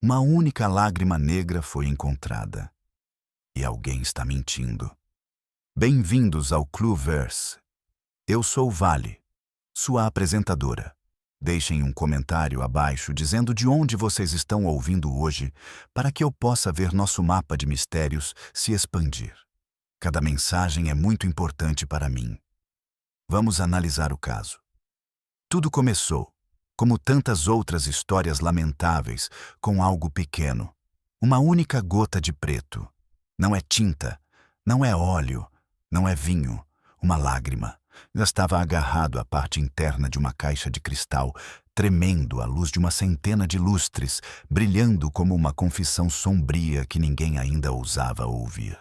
Uma única lágrima negra foi encontrada. E alguém está mentindo. Bem-vindos ao Clueverse. Eu sou Vale, sua apresentadora. Deixem um comentário abaixo dizendo de onde vocês estão ouvindo hoje para que eu possa ver nosso mapa de mistérios se expandir. Cada mensagem é muito importante para mim. Vamos analisar o caso. Tudo começou, como tantas outras histórias lamentáveis, com algo pequeno. Uma única gota de preto. Não é tinta, não é óleo, não é vinho. Uma lágrima. Estava agarrado à parte interna de uma caixa de cristal, tremendo à luz de uma centena de lustres, brilhando como uma confissão sombria que ninguém ainda ousava ouvir.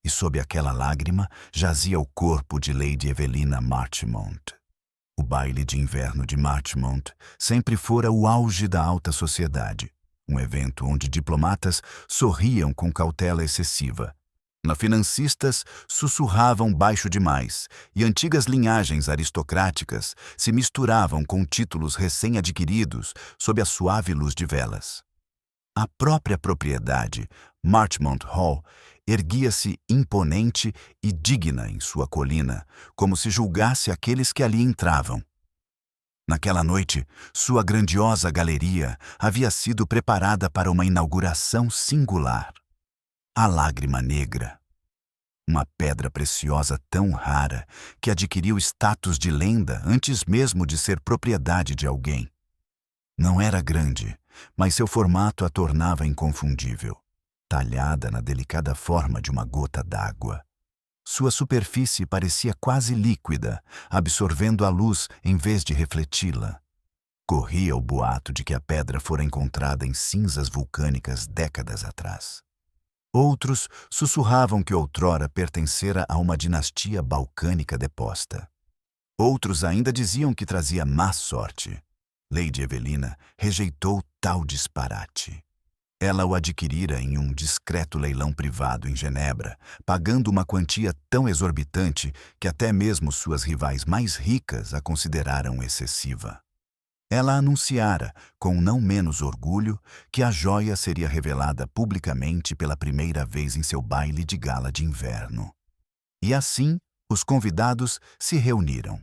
E sob aquela lágrima jazia o corpo de Lady Evelina Marchmont. O baile de inverno de Marchmont sempre fora o auge da alta sociedade, um evento onde diplomatas sorriam com cautela excessiva. Financistas sussurravam baixo demais e antigas linhagens aristocráticas se misturavam com títulos recém-adquiridos sob a suave luz de velas. A própria propriedade, Marchmont Hall, erguia-se imponente e digna em sua colina, como se julgasse aqueles que ali entravam. Naquela noite, sua grandiosa galeria havia sido preparada para uma inauguração singular. A lágrima negra. Uma pedra preciosa tão rara que adquiriu status de lenda antes mesmo de ser propriedade de alguém. Não era grande, mas seu formato a tornava inconfundível, talhada na delicada forma de uma gota d'água. Sua superfície parecia quase líquida, absorvendo a luz em vez de refleti-la. Corria o boato de que a pedra fora encontrada em cinzas vulcânicas décadas atrás. Outros sussurravam que outrora pertencera a uma dinastia balcânica deposta. Outros ainda diziam que trazia má sorte. Lady Evelina rejeitou tal disparate. Ela o adquirira em um discreto leilão privado em Genebra, pagando uma quantia tão exorbitante que até mesmo suas rivais mais ricas a consideraram excessiva. Ela anunciara, com não menos orgulho, que a joia seria revelada publicamente pela primeira vez em seu baile de gala de inverno. E assim, os convidados se reuniram.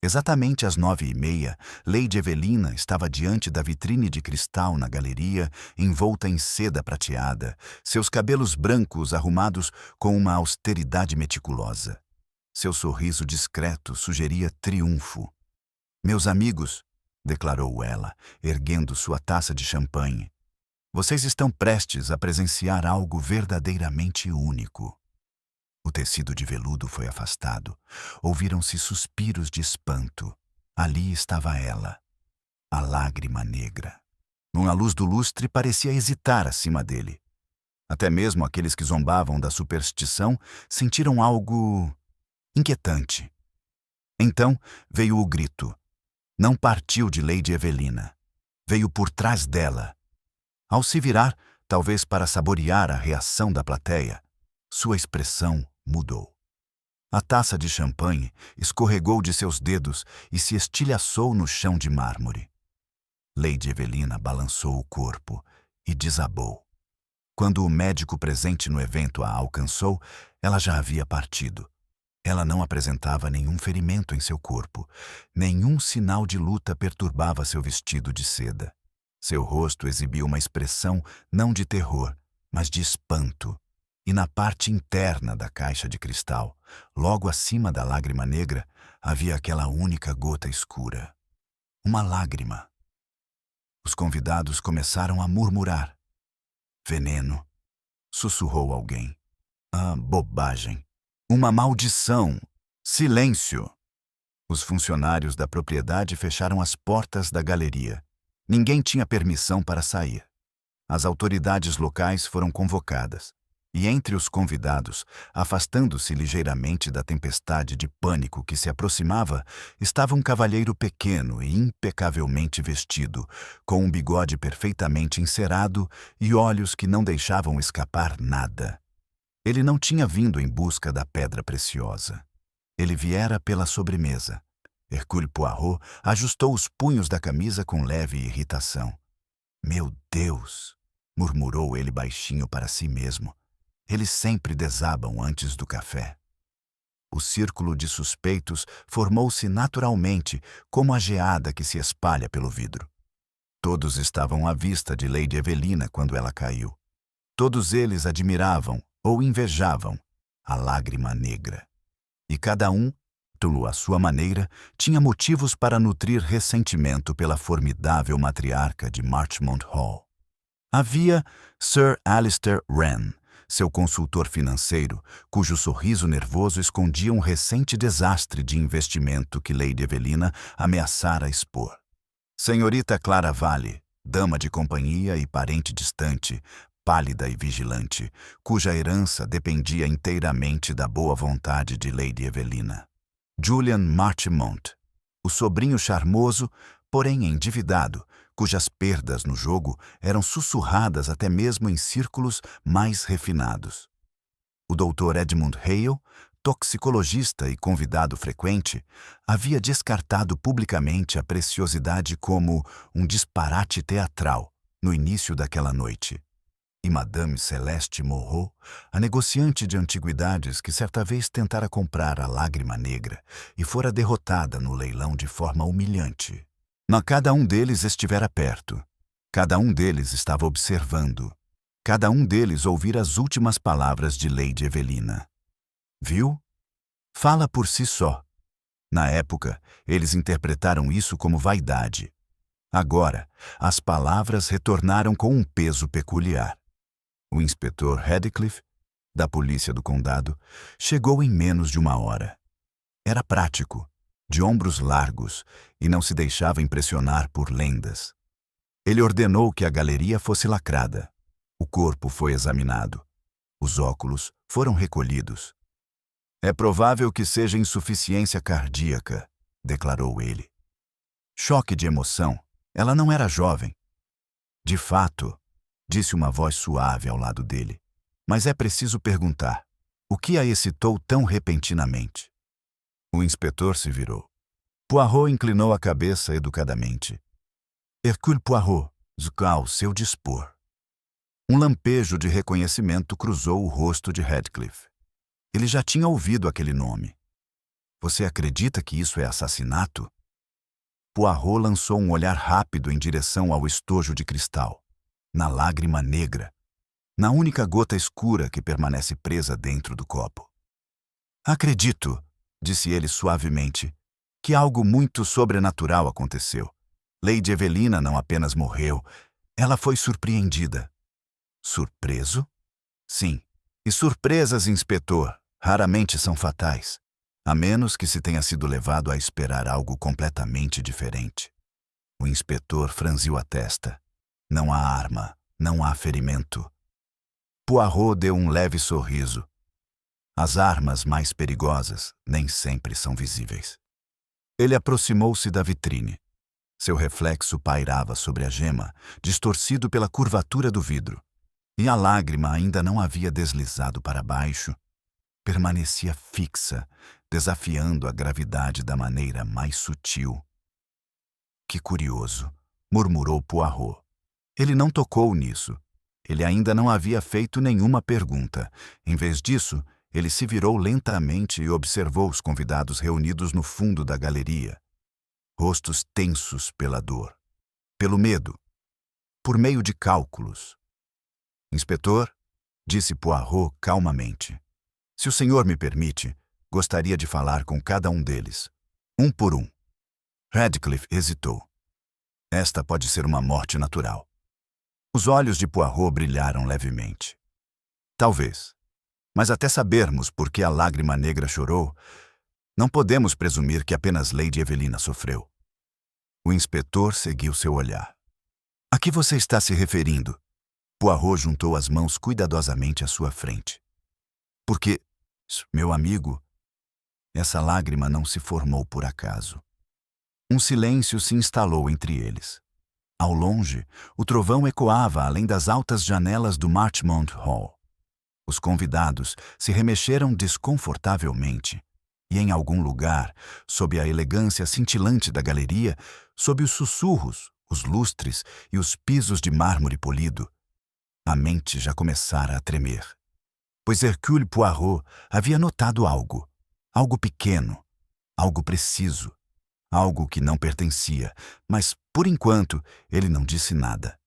Exatamente às 9h30, Lady Evelina estava diante da vitrine de cristal na galeria, envolta em seda prateada, seus cabelos brancos arrumados com uma austeridade meticulosa. Seu sorriso discreto sugeria triunfo. "Meus amigos", declarou ela, erguendo sua taça de champanhe, "vocês estão prestes a presenciar algo verdadeiramente único." O tecido de veludo foi afastado. Ouviram-se suspiros de espanto. Ali estava ela, a lágrima negra. A luz do lustre parecia hesitar acima dele. Até mesmo aqueles que zombavam da superstição sentiram algo inquietante. Então veio o grito. Não partiu de Lady Evelina. Veio por trás dela. Ao se virar, talvez para saborear a reação da plateia, sua expressão mudou. A taça de champanhe escorregou de seus dedos e se estilhaçou no chão de mármore. Lady Evelina balançou o corpo e desabou. Quando o médico presente no evento a alcançou, ela já havia partido. Ela não apresentava nenhum ferimento em seu corpo. Nenhum sinal de luta perturbava seu vestido de seda. Seu rosto exibia uma expressão não de terror, mas de espanto. E na parte interna da caixa de cristal, logo acima da lágrima negra, havia aquela única gota escura. Uma lágrima. Os convidados começaram a murmurar. "Veneno", sussurrou alguém. "Ah, bobagem. Uma maldição. Silêncio." Os funcionários da propriedade fecharam as portas da galeria. Ninguém tinha permissão para sair. As autoridades locais foram convocadas. E entre os convidados, afastando-se ligeiramente da tempestade de pânico que se aproximava, estava um cavalheiro pequeno e impecavelmente vestido, com um bigode perfeitamente encerado e olhos que não deixavam escapar nada. Ele não tinha vindo em busca da pedra preciosa. Ele viera pela sobremesa. Hercule Poirot ajustou os punhos da camisa com leve irritação. Meu Deus! Murmurou ele baixinho para si mesmo. Eles sempre desabam antes do café. O círculo de suspeitos formou-se naturalmente, como a geada que se espalha pelo vidro. Todos estavam à vista de Lady Evelina quando ela caiu. Todos eles admiravam ou invejavam a lágrima negra. E cada um, à sua maneira, tinha motivos para nutrir ressentimento pela formidável matriarca de Marchmont Hall. Havia Sir Alistair Wren, seu consultor financeiro, cujo sorriso nervoso escondia um recente desastre de investimento que Lady Evelina ameaçara expor. Senhorita Clara Vale, dama de companhia e parente distante, pálida e vigilante, cuja herança dependia inteiramente da boa vontade de Lady Evelina. Julian Marchmont, o sobrinho charmoso, porém endividado, cujas perdas no jogo eram sussurradas até mesmo em círculos mais refinados. O Dr. Edmund Hale, toxicologista e convidado frequente, havia descartado publicamente a preciosidade como um disparate teatral no início daquela noite. E Madame Celeste Morrot, a negociante de antiguidades que certa vez tentara comprar a lágrima negra e fora derrotada no leilão de forma humilhante. Cada um deles estivera perto. Cada um deles estava observando. Cada um deles ouvira as últimas palavras de Lady Evelina. Viu? Fala por si só. Na época, eles interpretaram isso como vaidade. Agora, as palavras retornaram com um peso peculiar. O inspetor Radcliffe, da polícia do condado, chegou em menos de uma hora. Era prático, de ombros largos, e não se deixava impressionar por lendas. Ele ordenou que a galeria fosse lacrada. O corpo foi examinado. Os óculos foram recolhidos. É provável que seja insuficiência cardíaca, declarou ele. Choque de emoção. Ela não era jovem. De fato, disse uma voz suave ao lado dele. Mas é preciso perguntar. O que a excitou tão repentinamente? O inspetor se virou. Poirot inclinou a cabeça educadamente. Hercule Poirot, ao seu dispor. Um lampejo de reconhecimento cruzou o rosto de Radcliffe. Ele já tinha ouvido aquele nome. Você acredita que isso é assassinato? Poirot lançou um olhar rápido em direção ao estojo de cristal, na lágrima negra, na única gota escura que permanece presa dentro do copo. Acredito, disse ele suavemente, que algo muito sobrenatural aconteceu. Lady Evelina não apenas morreu, ela foi surpreendida. Surpreso? Sim. E surpresas, inspetor, raramente são fatais, a menos que se tenha sido levado a esperar algo completamente diferente. O inspetor franziu a testa. Não há arma, não há ferimento. Poirot deu um leve sorriso. As armas mais perigosas nem sempre são visíveis. Ele aproximou-se da vitrine. Seu reflexo pairava sobre a gema, distorcido pela curvatura do vidro. E a lágrima ainda não havia deslizado para baixo. Permanecia fixa, desafiando a gravidade da maneira mais sutil. Que curioso, murmurou Poirot. Ele não tocou nisso. Ele ainda não havia feito nenhuma pergunta. Em vez disso, ele se virou lentamente e observou os convidados reunidos no fundo da galeria. Rostos tensos pela dor, pelo medo, por meio de cálculos. Inspetor, disse Poirot calmamente, se o senhor me permite, gostaria de falar com cada um deles, um por um. Radcliffe hesitou. Esta pode ser uma morte natural. Os olhos de Poirot brilharam levemente. Talvez. Mas até sabermos por que a lágrima negra chorou, não podemos presumir que apenas Lady Evelina sofreu. O inspetor seguiu seu olhar. A que você está se referindo? Poirot juntou as mãos cuidadosamente à sua frente. Porque, meu amigo, essa lágrima não se formou por acaso. Um silêncio se instalou entre eles. Ao longe, o trovão ecoava além das altas janelas do Marchmont Hall. Os convidados se remexeram desconfortavelmente, e em algum lugar, sob a elegância cintilante da galeria, sob os sussurros, os lustres e os pisos de mármore polido, a mente já começara a tremer. Pois Hercule Poirot havia notado algo, algo pequeno, algo preciso, algo que não pertencia, mas, por enquanto, ele não disse nada.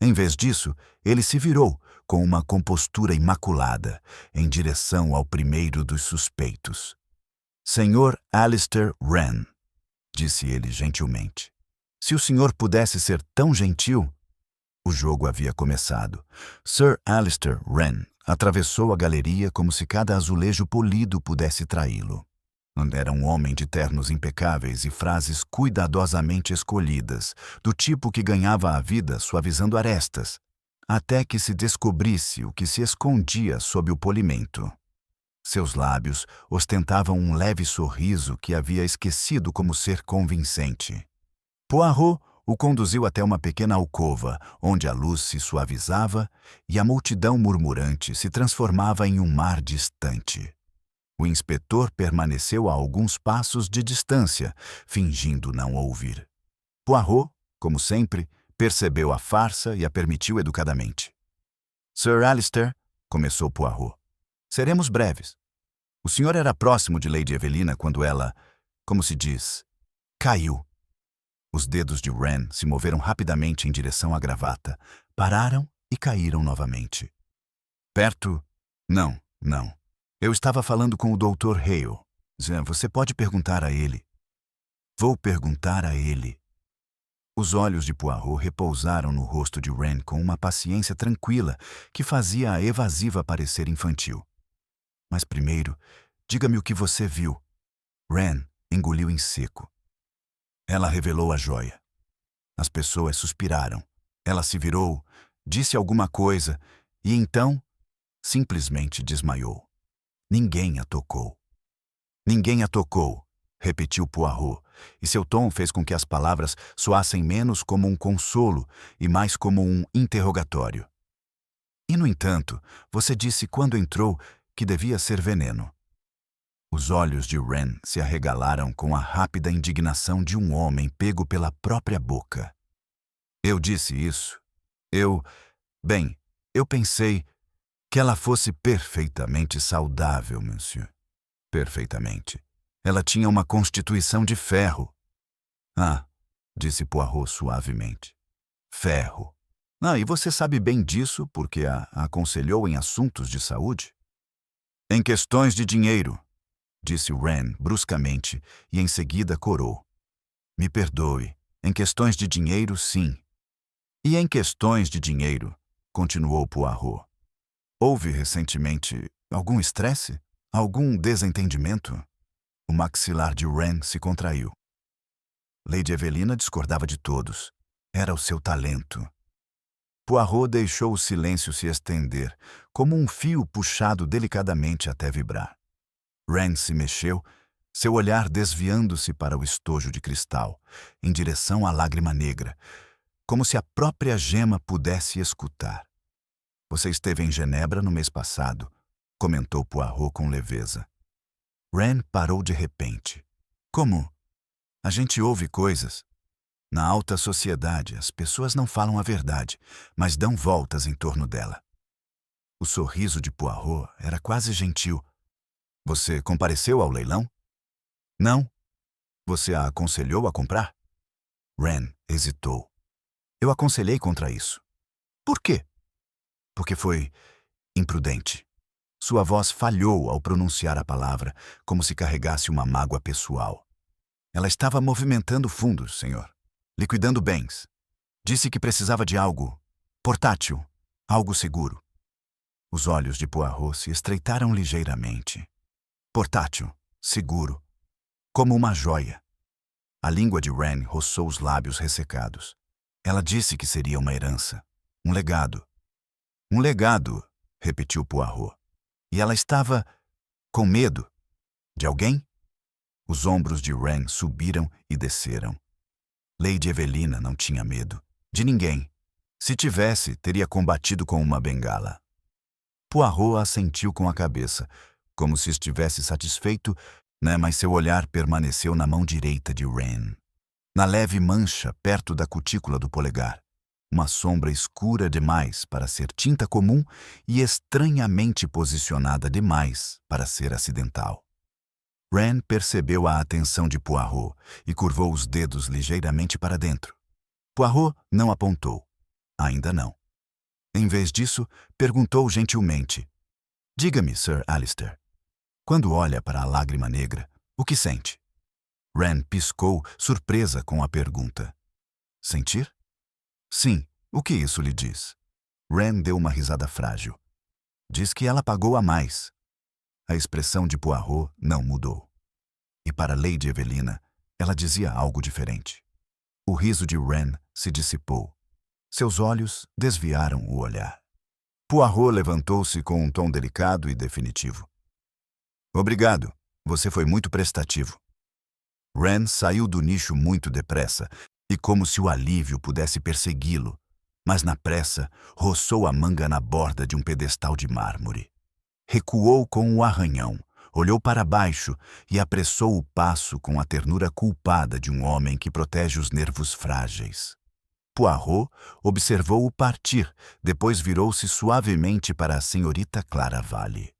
Em vez disso, ele se virou, com uma compostura imaculada, em direção ao primeiro dos suspeitos. Senhor Alistair Wren, disse ele gentilmente. Se o senhor pudesse ser tão gentil... O jogo havia começado. Sir Alistair Wren atravessou a galeria como se cada azulejo polido pudesse traí-lo. Era um homem de ternos impecáveis e frases cuidadosamente escolhidas, do tipo que ganhava a vida suavizando arestas, até que se descobrisse o que se escondia sob o polimento. Seus lábios ostentavam um leve sorriso que havia esquecido como ser convincente. Poirot o conduziu até uma pequena alcova, onde a luz se suavizava e a multidão murmurante se transformava em um mar distante. O inspetor permaneceu a alguns passos de distância, fingindo não ouvir. Poirot, como sempre, percebeu a farsa e a permitiu educadamente. Sir Alistair, começou Poirot, seremos breves. O senhor era próximo de Lady Evelina quando ela, como se diz, caiu. Os dedos de Wren se moveram rapidamente em direção à gravata, pararam e caíram novamente. Perto? Não. Eu estava falando com o Dr. Hale. Você pode perguntar a ele. Vou perguntar a ele. Os olhos de Poirot repousaram no rosto de Wren com uma paciência tranquila que fazia a evasiva parecer infantil. Mas primeiro, diga-me o que você viu. Wren engoliu em seco. Ela revelou a joia. As pessoas suspiraram. Ela se virou, disse alguma coisa e então simplesmente desmaiou. Ninguém a tocou. Ninguém a tocou, repetiu Poirot, e seu tom fez com que as palavras soassem menos como um consolo e mais como um interrogatório. E, no entanto, você disse quando entrou que devia ser veneno. Os olhos de Wren se arregalaram com a rápida indignação de um homem pego pela própria boca. Eu disse isso. Eu pensei que ela fosse perfeitamente saudável, monsieur. Perfeitamente. Ela tinha uma constituição de ferro. Ah, disse Poirot suavemente. Ferro. E você sabe bem disso porque a aconselhou em assuntos de saúde? Em questões de dinheiro, disse Wren bruscamente e em seguida corou. Me perdoe, em questões de dinheiro, sim. E em questões de dinheiro, continuou Poirot. Houve recentemente algum estresse? Algum desentendimento? O maxilar de Wren se contraiu. Lady Evelina discordava de todos. Era o seu talento. Poirot deixou o silêncio se estender, como um fio puxado delicadamente até vibrar. Wren se mexeu, seu olhar desviando-se para o estojo de cristal, em direção à lágrima negra, como se a própria gema pudesse escutar. Você esteve em Genebra no mês passado, comentou Poirot com leveza. Wren parou de repente. Como? A gente ouve coisas. Na alta sociedade, as pessoas não falam a verdade, mas dão voltas em torno dela. O sorriso de Poirot era quase gentil. Você compareceu ao leilão? Não. Você a aconselhou a comprar? Wren hesitou. Eu aconselhei contra isso. Por quê? Porque foi imprudente. Sua voz falhou ao pronunciar a palavra, como se carregasse uma mágoa pessoal. Ela estava movimentando fundos, senhor. Liquidando bens. Disse que precisava de algo portátil, algo seguro. Os olhos de Poirot se estreitaram ligeiramente. Portátil, seguro, como uma joia. A língua de Wren roçou os lábios ressecados. Ela disse que seria uma herança, um legado. Um legado, repetiu Poirot. E ela estava com medo. De alguém? Os ombros de Wren subiram e desceram. Lady Evelina não tinha medo. De ninguém. Se tivesse, teria combatido com uma bengala. Poirot assentiu com a cabeça, como se estivesse satisfeito, mas seu olhar permaneceu na mão direita de Wren. na leve mancha perto da cutícula do polegar. Uma sombra escura demais para ser tinta comum e estranhamente posicionada demais para ser acidental. Wren percebeu a atenção de Poirot e curvou os dedos ligeiramente para dentro. Poirot não apontou. Ainda não. Em vez disso, perguntou gentilmente: "Diga-me, Sir Alistair, quando olha para a lágrima negra, o que sente?" Wren piscou, surpresa com a pergunta. "Sentir?" "Sim. O que isso lhe diz?" Wren deu uma risada frágil. "Diz que ela pagou a mais." A expressão de Poirot não mudou. E para Lady Evelina, ela dizia algo diferente. O riso de Wren se dissipou. Seus olhos desviaram o olhar. Poirot levantou-se com um tom delicado e definitivo. "Obrigado. Você foi muito prestativo." Wren saiu do nicho muito depressa, e como se o alívio pudesse persegui-lo, mas na pressa roçou a manga na borda de um pedestal de mármore. Recuou com o arranhão, olhou para baixo e apressou o passo com a ternura culpada de um homem que protege os nervos frágeis. Poirot observou-o partir, depois virou-se suavemente para a senhorita Clara Valley.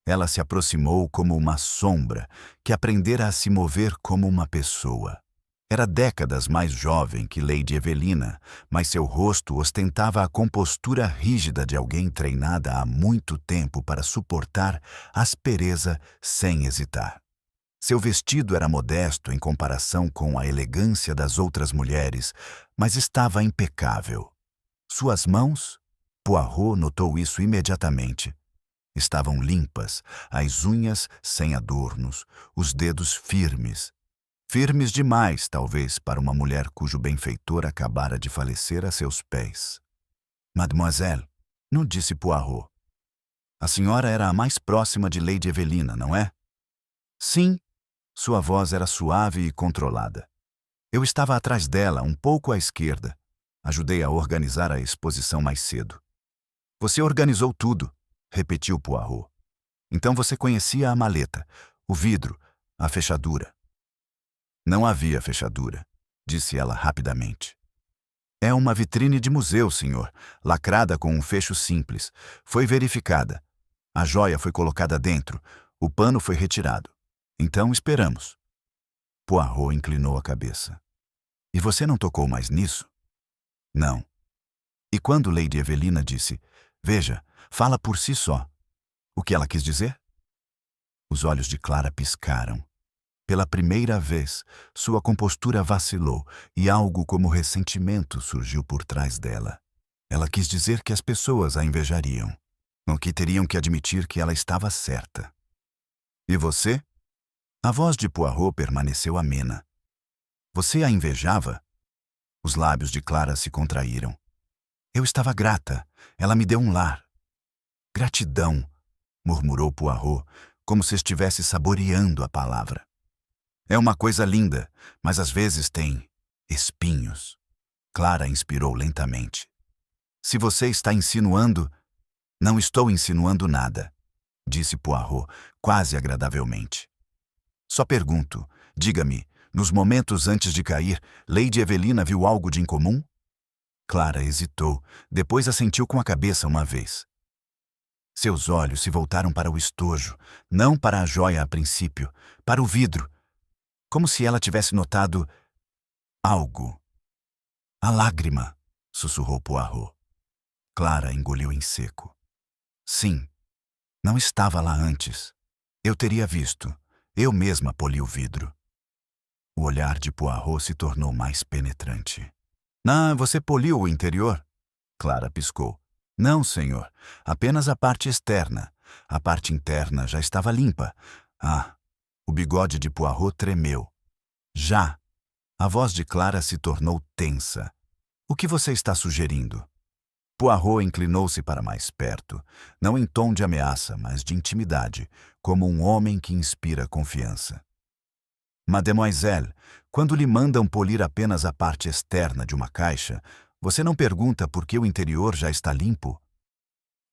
Ela se aproximou como uma sombra que aprendera a se mover como uma pessoa. Era décadas mais jovem que Lady Evelina, mas seu rosto ostentava a compostura rígida de alguém treinada há muito tempo para suportar aspereza sem hesitar. Seu vestido era modesto em comparação com a elegância das outras mulheres, mas estava impecável. Suas mãos, Poirot notou isso imediatamente. Estavam limpas, as unhas sem adornos, os dedos firmes. Firmes demais, talvez, para uma mulher cujo benfeitor acabara de falecer a seus pés. "Mademoiselle", não disse Poirot. "A senhora era a mais próxima de Lady Evelina, não é?" "Sim." Sua voz era suave e controlada. "Eu estava atrás dela, um pouco à esquerda. Ajudei a organizar a exposição mais cedo." "Você organizou tudo", repetiu Poirot. "Então você conhecia a maleta, o vidro, a fechadura." "Não havia fechadura", disse ela rapidamente. "É uma vitrine de museu, senhor, lacrada com um fecho simples. Foi verificada. A joia foi colocada dentro, o pano foi retirado. Então esperamos." Poirot inclinou a cabeça. "E você não tocou mais nisso?" "Não." E quando Lady Evelina disse: "Veja, fala por si só." O que ela quis dizer? Os olhos de Clara piscaram. Pela primeira vez, sua compostura vacilou e algo como ressentimento surgiu por trás dela. Ela quis dizer que as pessoas a invejariam, ou que teriam que admitir que ela estava certa. "E você?" A voz de Poirot permaneceu amena. "Você a invejava?" Os lábios de Clara se contraíram. "Eu estava grata. Ela me deu um lar." "Gratidão", murmurou Poirot, como se estivesse saboreando a palavra. "É uma coisa linda, mas às vezes tem espinhos." Clara inspirou lentamente. "Se você está insinuando..." "Não estou insinuando nada", disse Poirot, quase agradavelmente. "Só pergunto, diga-me, nos momentos antes de cair, Lady Evelina viu algo de incomum?" Clara hesitou, depois assentiu com a cabeça uma vez. Seus olhos se voltaram para o estojo, não para a joia a princípio, para o vidro, como se ela tivesse notado algo. "A lágrima", sussurrou Poirot. Clara engoliu em seco. "Sim, não estava lá antes. Eu teria visto. Eu mesma poli o vidro." O olhar de Poirot se tornou mais penetrante. "Ah, você poliu o interior?" Clara piscou. "Não, senhor. Apenas a parte externa. A parte interna já estava limpa." "Ah." O bigode de Poirot tremeu. "Já." A voz de Clara se tornou tensa. "O que você está sugerindo?" Poirot inclinou-se para mais perto, não em tom de ameaça, mas de intimidade, como um homem que inspira confiança. "Mademoiselle, quando lhe mandam polir apenas a parte externa de uma caixa, você não pergunta por que o interior já está limpo?"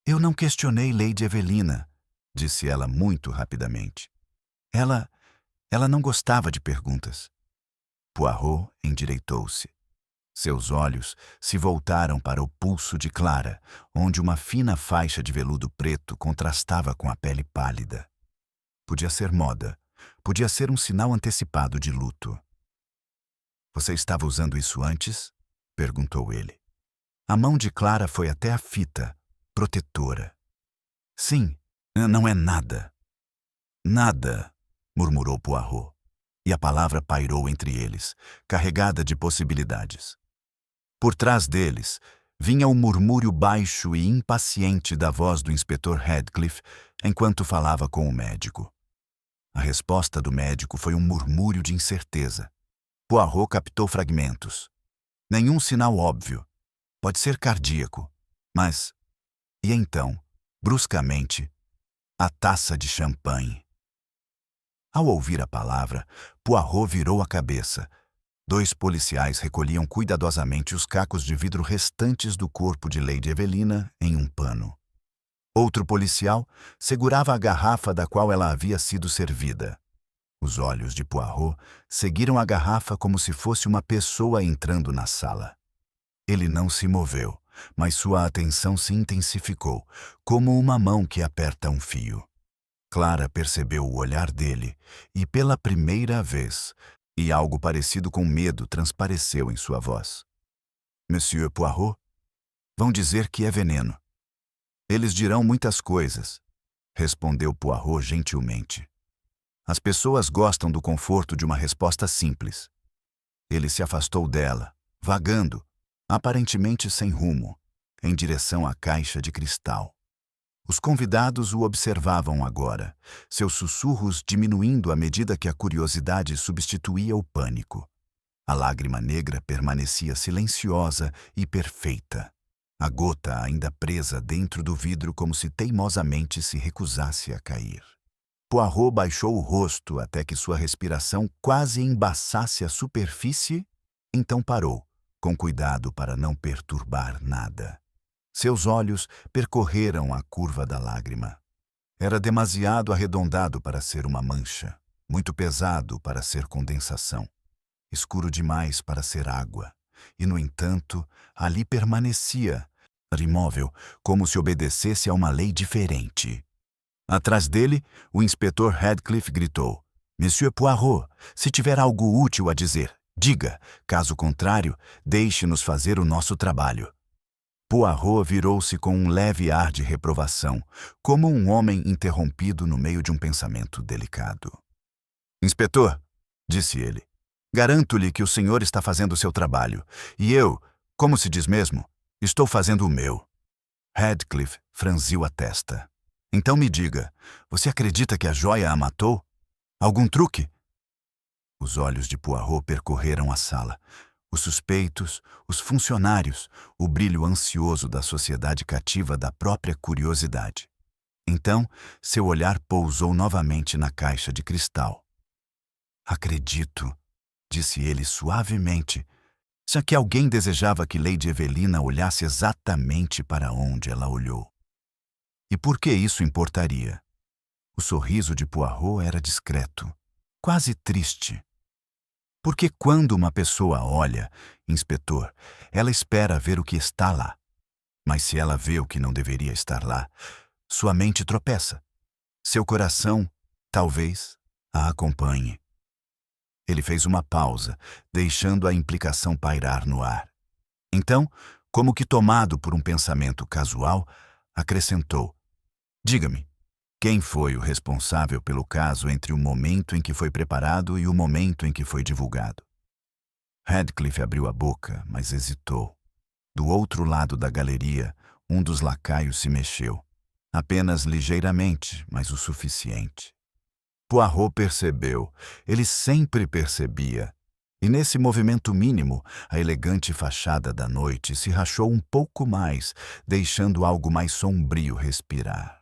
"Eu não questionei Lady Evelina", disse ela muito rapidamente. Ela não gostava de perguntas." Poirot endireitou-se. Seus olhos se voltaram para o pulso de Clara, onde uma fina faixa de veludo preto contrastava com a pele pálida. Podia ser moda. Podia ser um sinal antecipado de luto. Você estava usando isso antes? Perguntou ele. A mão de Clara foi até a fita, protetora. Sim, não é nada. Nada, murmurou Poirot, e a palavra pairou entre eles, carregada de possibilidades. Por trás deles, vinha o murmúrio baixo e impaciente da voz do inspetor Radcliffe enquanto falava com o médico. A resposta do médico foi um murmúrio de incerteza. Poirot captou fragmentos. Nenhum sinal óbvio. Pode ser cardíaco, mas... E então, bruscamente, a taça de champanhe. Ao ouvir a palavra, Poirot virou a cabeça. 2 policiais recolhiam cuidadosamente os cacos de vidro restantes do corpo de Lady Evelina em um pano. Outro policial segurava a garrafa da qual ela havia sido servida. Os olhos de Poirot seguiram a garrafa como se fosse uma pessoa entrando na sala. Ele não se moveu, mas sua atenção se intensificou, como uma mão que aperta um fio. Clara percebeu o olhar dele e, pela primeira vez, algo parecido com medo transpareceu em sua voz. Monsieur Poirot? Vão dizer que é veneno. Eles dirão muitas coisas, respondeu Poirot gentilmente. As pessoas gostam do conforto de uma resposta simples. Ele se afastou dela, vagando, aparentemente sem rumo, em direção à caixa de cristal. Os convidados o observavam agora, seus sussurros diminuindo à medida que a curiosidade substituía o pânico. A lágrima negra permanecia silenciosa e perfeita, a gota ainda presa dentro do vidro como se teimosamente se recusasse a cair. Poirot baixou o rosto até que sua respiração quase embaçasse a superfície, então parou, com cuidado para não perturbar nada. Seus olhos percorreram a curva da lágrima. Era demasiado arredondado para ser uma mancha, muito pesado para ser condensação, escuro demais para ser água, e, no entanto, ali permanecia, imóvel, como se obedecesse a uma lei diferente. Atrás dele, o inspetor Radcliffe gritou: Monsieur Poirot, se tiver algo útil a dizer, diga. Caso contrário, deixe-nos fazer o nosso trabalho. Poirot virou-se com um leve ar de reprovação, como um homem interrompido no meio de um pensamento delicado. Inspetor, disse ele, garanto-lhe que o senhor está fazendo o seu trabalho, e eu, como se diz mesmo, estou fazendo o meu. Radcliffe franziu a testa. Então me diga, você acredita que a joia a matou? Algum truque? Os olhos de Poirot percorreram a sala. Os suspeitos, os funcionários, o brilho ansioso da sociedade cativa da própria curiosidade. Então, seu olhar pousou novamente na caixa de cristal. Acredito, disse ele suavemente, já que alguém desejava que Lady Evelina olhasse exatamente para onde ela olhou. E por que isso importaria? O sorriso de Poirot era discreto, quase triste. Porque quando uma pessoa olha, inspetor, ela espera ver o que está lá. Mas se ela vê o que não deveria estar lá, sua mente tropeça. Seu coração, talvez, a acompanhe. Ele fez uma pausa, deixando a implicação pairar no ar. Então, como que tomado por um pensamento casual, acrescentou: Diga-me, quem foi o responsável pelo caso entre o momento em que foi preparado e o momento em que foi divulgado? Radcliffe abriu a boca, mas hesitou. Do outro lado da galeria, um dos lacaios se mexeu. Apenas ligeiramente, mas o suficiente. Poirot percebeu, ele sempre percebia. E nesse movimento mínimo, a elegante fachada da noite se rachou um pouco mais, deixando algo mais sombrio respirar.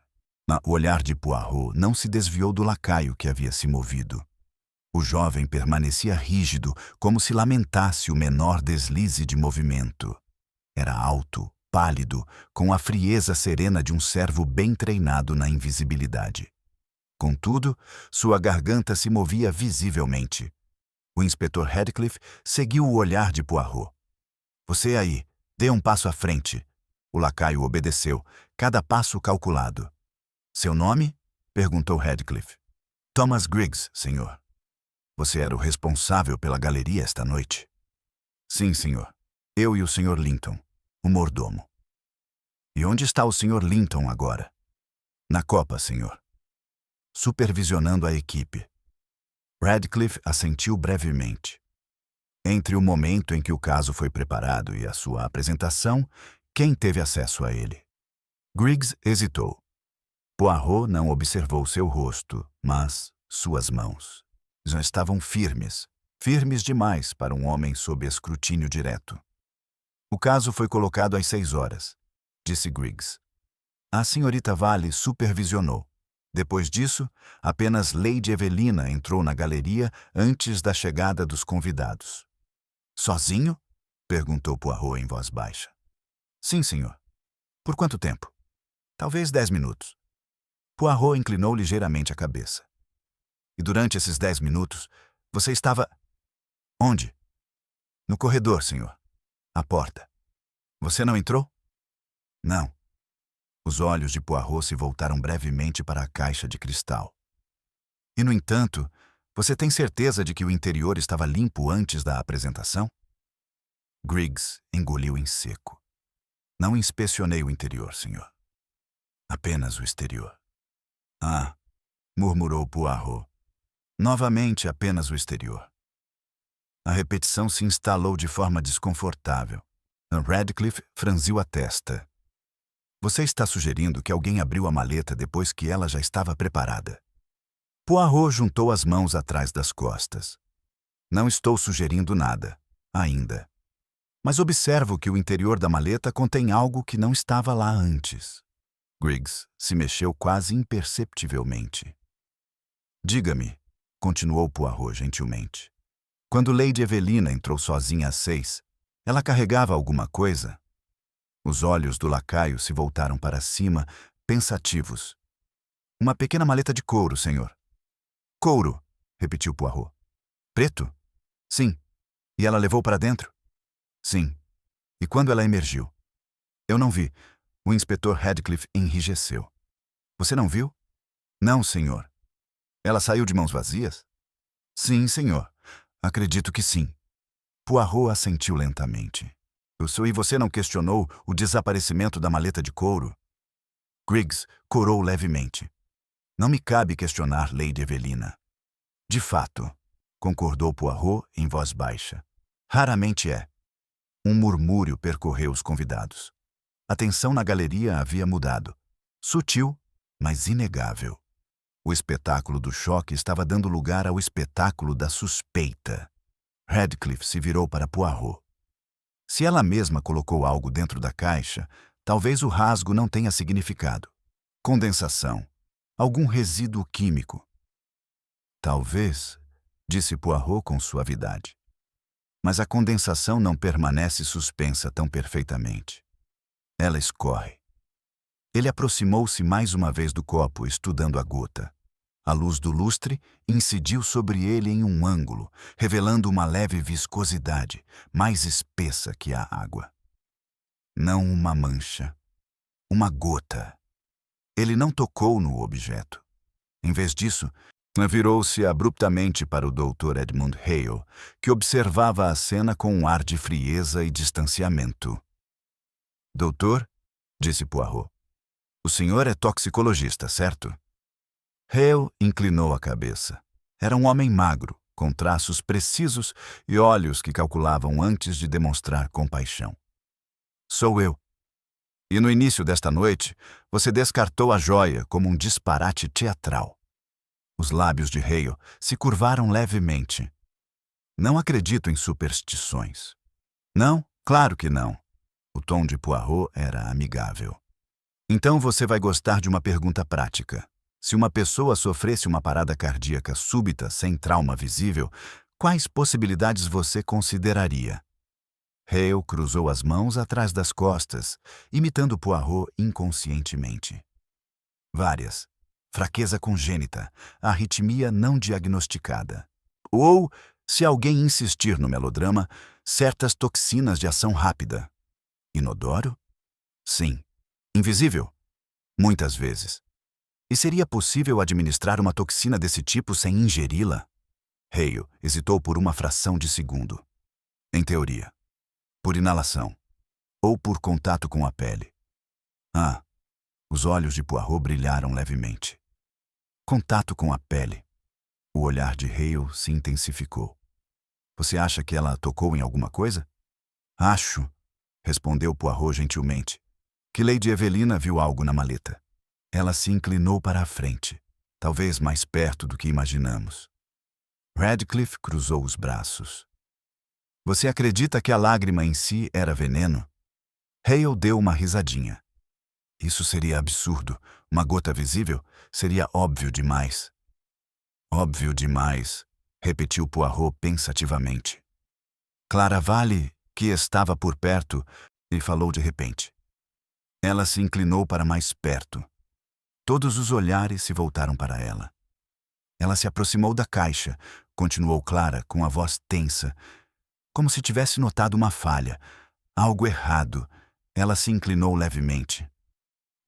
O olhar de Poirot não se desviou do lacaio que havia se movido. O jovem permanecia rígido, como se lamentasse o menor deslize de movimento. Era alto, pálido, com a frieza serena de um servo bem treinado na invisibilidade. Contudo, sua garganta se movia visivelmente. O inspetor Radcliffe seguiu o olhar de Poirot. Você aí, dê um passo à frente. O lacaio obedeceu, cada passo calculado. Seu nome? Perguntou Radcliffe. Thomas Griggs, senhor. Você era o responsável pela galeria esta noite? Sim, senhor. Eu e o Sr. Linton, o mordomo. E onde está o Sr. Linton agora? Na copa, senhor. Supervisionando a equipe. Radcliffe assentiu brevemente. Entre o momento em que o caso foi preparado e a sua apresentação, quem teve acesso a ele? Griggs hesitou. Poirot não observou seu rosto, mas suas mãos. Já estavam firmes, firmes demais para um homem sob escrutínio direto. O caso foi colocado às 6 horas, disse Griggs. A senhorita Vale supervisionou. Depois disso, apenas Lady Evelina entrou na galeria antes da chegada dos convidados. Sozinho? Perguntou Poirot em voz baixa. Sim, senhor. Por quanto tempo? Talvez 10 minutos. Poirot inclinou ligeiramente a cabeça. E durante esses 10 minutos, você estava... Onde? No corredor, senhor. À porta. Você não entrou? Não. Os olhos de Poirot se voltaram brevemente para a caixa de cristal. E, no entanto, você tem certeza de que o interior estava limpo antes da apresentação? Griggs engoliu em seco. Não inspecionei o interior, senhor. Apenas o exterior. Ah, murmurou Poirot. Novamente apenas o exterior. A repetição se instalou de forma desconfortável. Radcliffe franziu a testa. Você está sugerindo que alguém abriu a maleta depois que ela já estava preparada. Poirot juntou as mãos atrás das costas. Não estou sugerindo nada, ainda. Mas observo que o interior da maleta contém algo que não estava lá antes. Griggs se mexeu quase imperceptivelmente. Diga-me, continuou Poirot gentilmente. Quando Lady Evelina entrou sozinha às 6, ela carregava alguma coisa? Os olhos do lacaio se voltaram para cima, pensativos. Uma pequena maleta de couro, senhor. Couro, repetiu Poirot. Preto? Sim. E ela levou para dentro? Sim. E quando ela emergiu? Eu não vi. O inspetor Radcliffe enrijeceu. Você não viu? Não, senhor. Ela saiu de mãos vazias? Sim, senhor. Acredito que sim. Poirot assentiu lentamente. E você não questionou o desaparecimento da maleta de couro? Griggs corou levemente. Não me cabe questionar Lady Evelina. De fato, concordou Poirot em voz baixa. Raramente é. Um murmúrio percorreu os convidados. A tensão na galeria havia mudado. Sutil, mas inegável. O espetáculo do choque estava dando lugar ao espetáculo da suspeita. Radcliffe se virou para Poirot. Se ela mesma colocou algo dentro da caixa, talvez o rasgo não tenha significado. Condensação. Algum resíduo químico. Talvez, disse Poirot com suavidade. Mas a condensação não permanece suspensa tão perfeitamente. Ela escorre. Ele aproximou-se mais uma vez do copo, estudando a gota. A luz do lustre incidiu sobre ele em um ângulo, revelando uma leve viscosidade, mais espessa que a água. Não uma mancha. Uma gota. Ele não tocou no objeto. Em vez disso, virou-se abruptamente para o Dr. Edmund Hale, que observava a cena com um ar de frieza e distanciamento. Doutor, disse Poirot, o senhor é toxicologista, certo? Hale inclinou a cabeça. Era um homem magro, com traços precisos e olhos que calculavam antes de demonstrar compaixão. Sou eu. E no início desta noite, você descartou a joia como um disparate teatral. Os lábios de Hale se curvaram levemente. Não acredito em superstições. Não, claro que não. O tom de Poirot era amigável. Então você vai gostar de uma pergunta prática. Se uma pessoa sofresse uma parada cardíaca súbita sem trauma visível, quais possibilidades você consideraria? Hale cruzou as mãos atrás das costas, imitando Poirot inconscientemente. Várias. Fraqueza congênita, arritmia não diagnosticada. Ou, Se alguém insistir no melodrama, certas toxinas de ação rápida. Inodoro? Sim. Invisível? Muitas vezes. E seria possível administrar uma toxina desse tipo sem ingeri-la? Hale hesitou por uma fração de segundo. Em teoria. Por inalação. Ou por contato com a pele. Ah, os olhos de Poirot brilharam levemente. Contato com a pele. O olhar de Hale se intensificou. Você acha que ela tocou em alguma coisa? Acho, respondeu Poirot gentilmente, que Lady Evelina viu algo na maleta. Ela se inclinou para a frente, talvez mais perto do que imaginamos. Radcliffe cruzou os braços. Você acredita que a lágrima em si era veneno? Hale deu uma risadinha. Isso seria absurdo. Uma gota visível seria óbvio demais. Óbvio demais, repetiu Poirot pensativamente. Claravale, que estava por perto, lhe falou de repente. Ela se inclinou para mais perto. Todos os olhares se voltaram para ela. Ela se aproximou da caixa, continuou Clara com a voz tensa, como se tivesse notado uma falha, algo errado. Ela se inclinou levemente.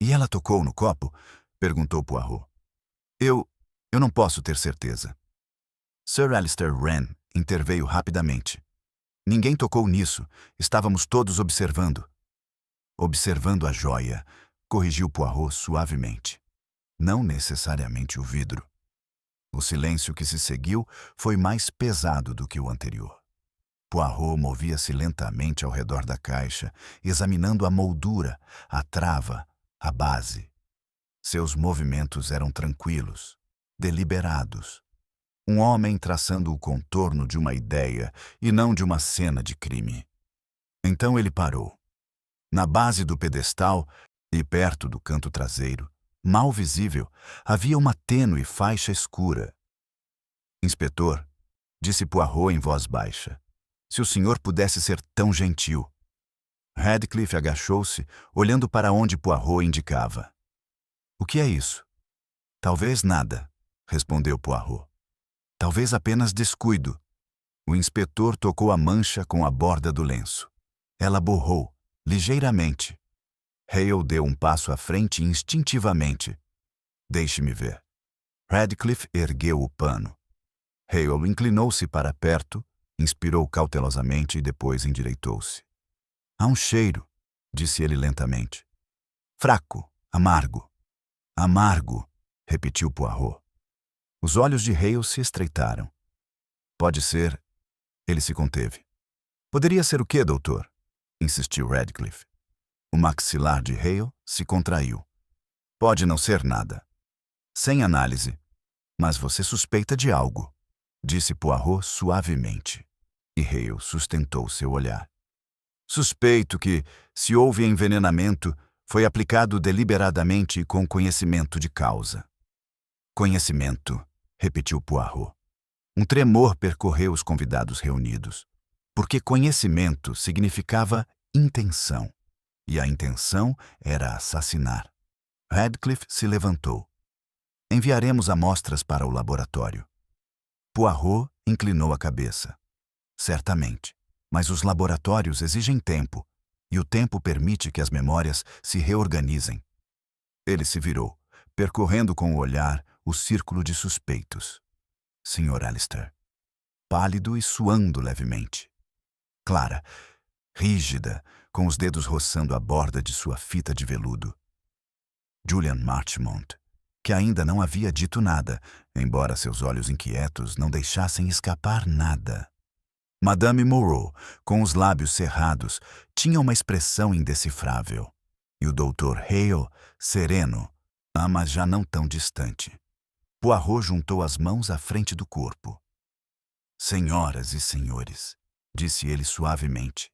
E ela tocou no copo? Perguntou Poirot. Eu não posso ter certeza. Sir Alistair Wren interveio rapidamente. Ninguém tocou nisso. Estávamos todos observando. Observando a joia, corrigiu Poirot suavemente. Não necessariamente o vidro. O silêncio que se seguiu foi mais pesado do que o anterior. Poirot movia-se lentamente ao redor da caixa, examinando a moldura, a trava, a base. Seus movimentos eram tranquilos, deliberados. Um homem traçando o contorno de uma ideia e não de uma cena de crime. Então ele parou. Na base do pedestal e perto do canto traseiro, mal visível, havia uma tênue faixa escura. Inspetor, disse Poirot em voz baixa, se o senhor pudesse ser tão gentil. Radcliffe agachou-se, olhando para onde Poirot indicava. O que é isso? Talvez nada, respondeu Poirot. Talvez apenas descuido. O inspetor tocou a mancha com a borda do lenço. Ela borrou, ligeiramente. Hale deu um passo à frente instintivamente. Deixe-me ver. Radcliffe ergueu o pano. Hale inclinou-se para perto, inspirou cautelosamente e depois endireitou-se. Há um cheiro, disse ele lentamente. Fraco, amargo. Amargo, repetiu Poirot. Os olhos de Hale se estreitaram. Pode ser... Ele se conteve. Poderia ser o quê, doutor? Insistiu Radcliffe. O maxilar de Hale se contraiu. Pode não ser nada. Sem análise. Mas você suspeita de algo, disse Poirot suavemente. E Hale sustentou seu olhar. Suspeito que, se houve envenenamento, foi aplicado deliberadamente e com conhecimento de causa. Conhecimento, repetiu Poirot. Um tremor percorreu os convidados reunidos, porque conhecimento significava intenção, e a intenção era assassinar. Radcliffe se levantou. Enviaremos amostras para o laboratório. Poirot inclinou a cabeça. Certamente, mas os laboratórios exigem tempo, e o tempo permite que as memórias se reorganizem. Ele se virou, percorrendo com o olhar o círculo de suspeitos. Sr. Alistair, pálido e suando levemente. Clara, rígida, com os dedos roçando a borda de sua fita de veludo. Julian Marchmont, que ainda não havia dito nada, embora seus olhos inquietos não deixassem escapar nada. Madame Moreau, com os lábios cerrados, tinha uma expressão indecifrável. E o Dr. Hale, sereno, mas já não tão distante. Poirot juntou as mãos à frente do corpo. Senhoras e senhores, disse ele suavemente,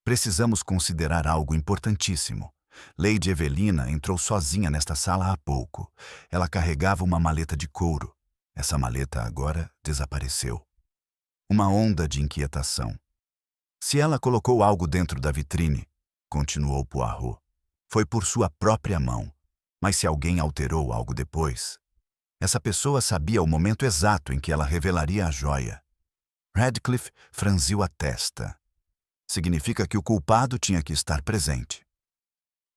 precisamos considerar algo importantíssimo. Lady Evelina entrou sozinha nesta sala há pouco. Ela carregava uma maleta de couro. Essa maleta agora desapareceu. Uma onda de inquietação. Se ela colocou algo dentro da vitrine, continuou Poirot, foi por sua própria mão. Mas se alguém alterou algo depois, essa pessoa sabia o momento exato em que ela revelaria a joia. Radcliffe franziu a testa. Significa que o culpado tinha que estar presente.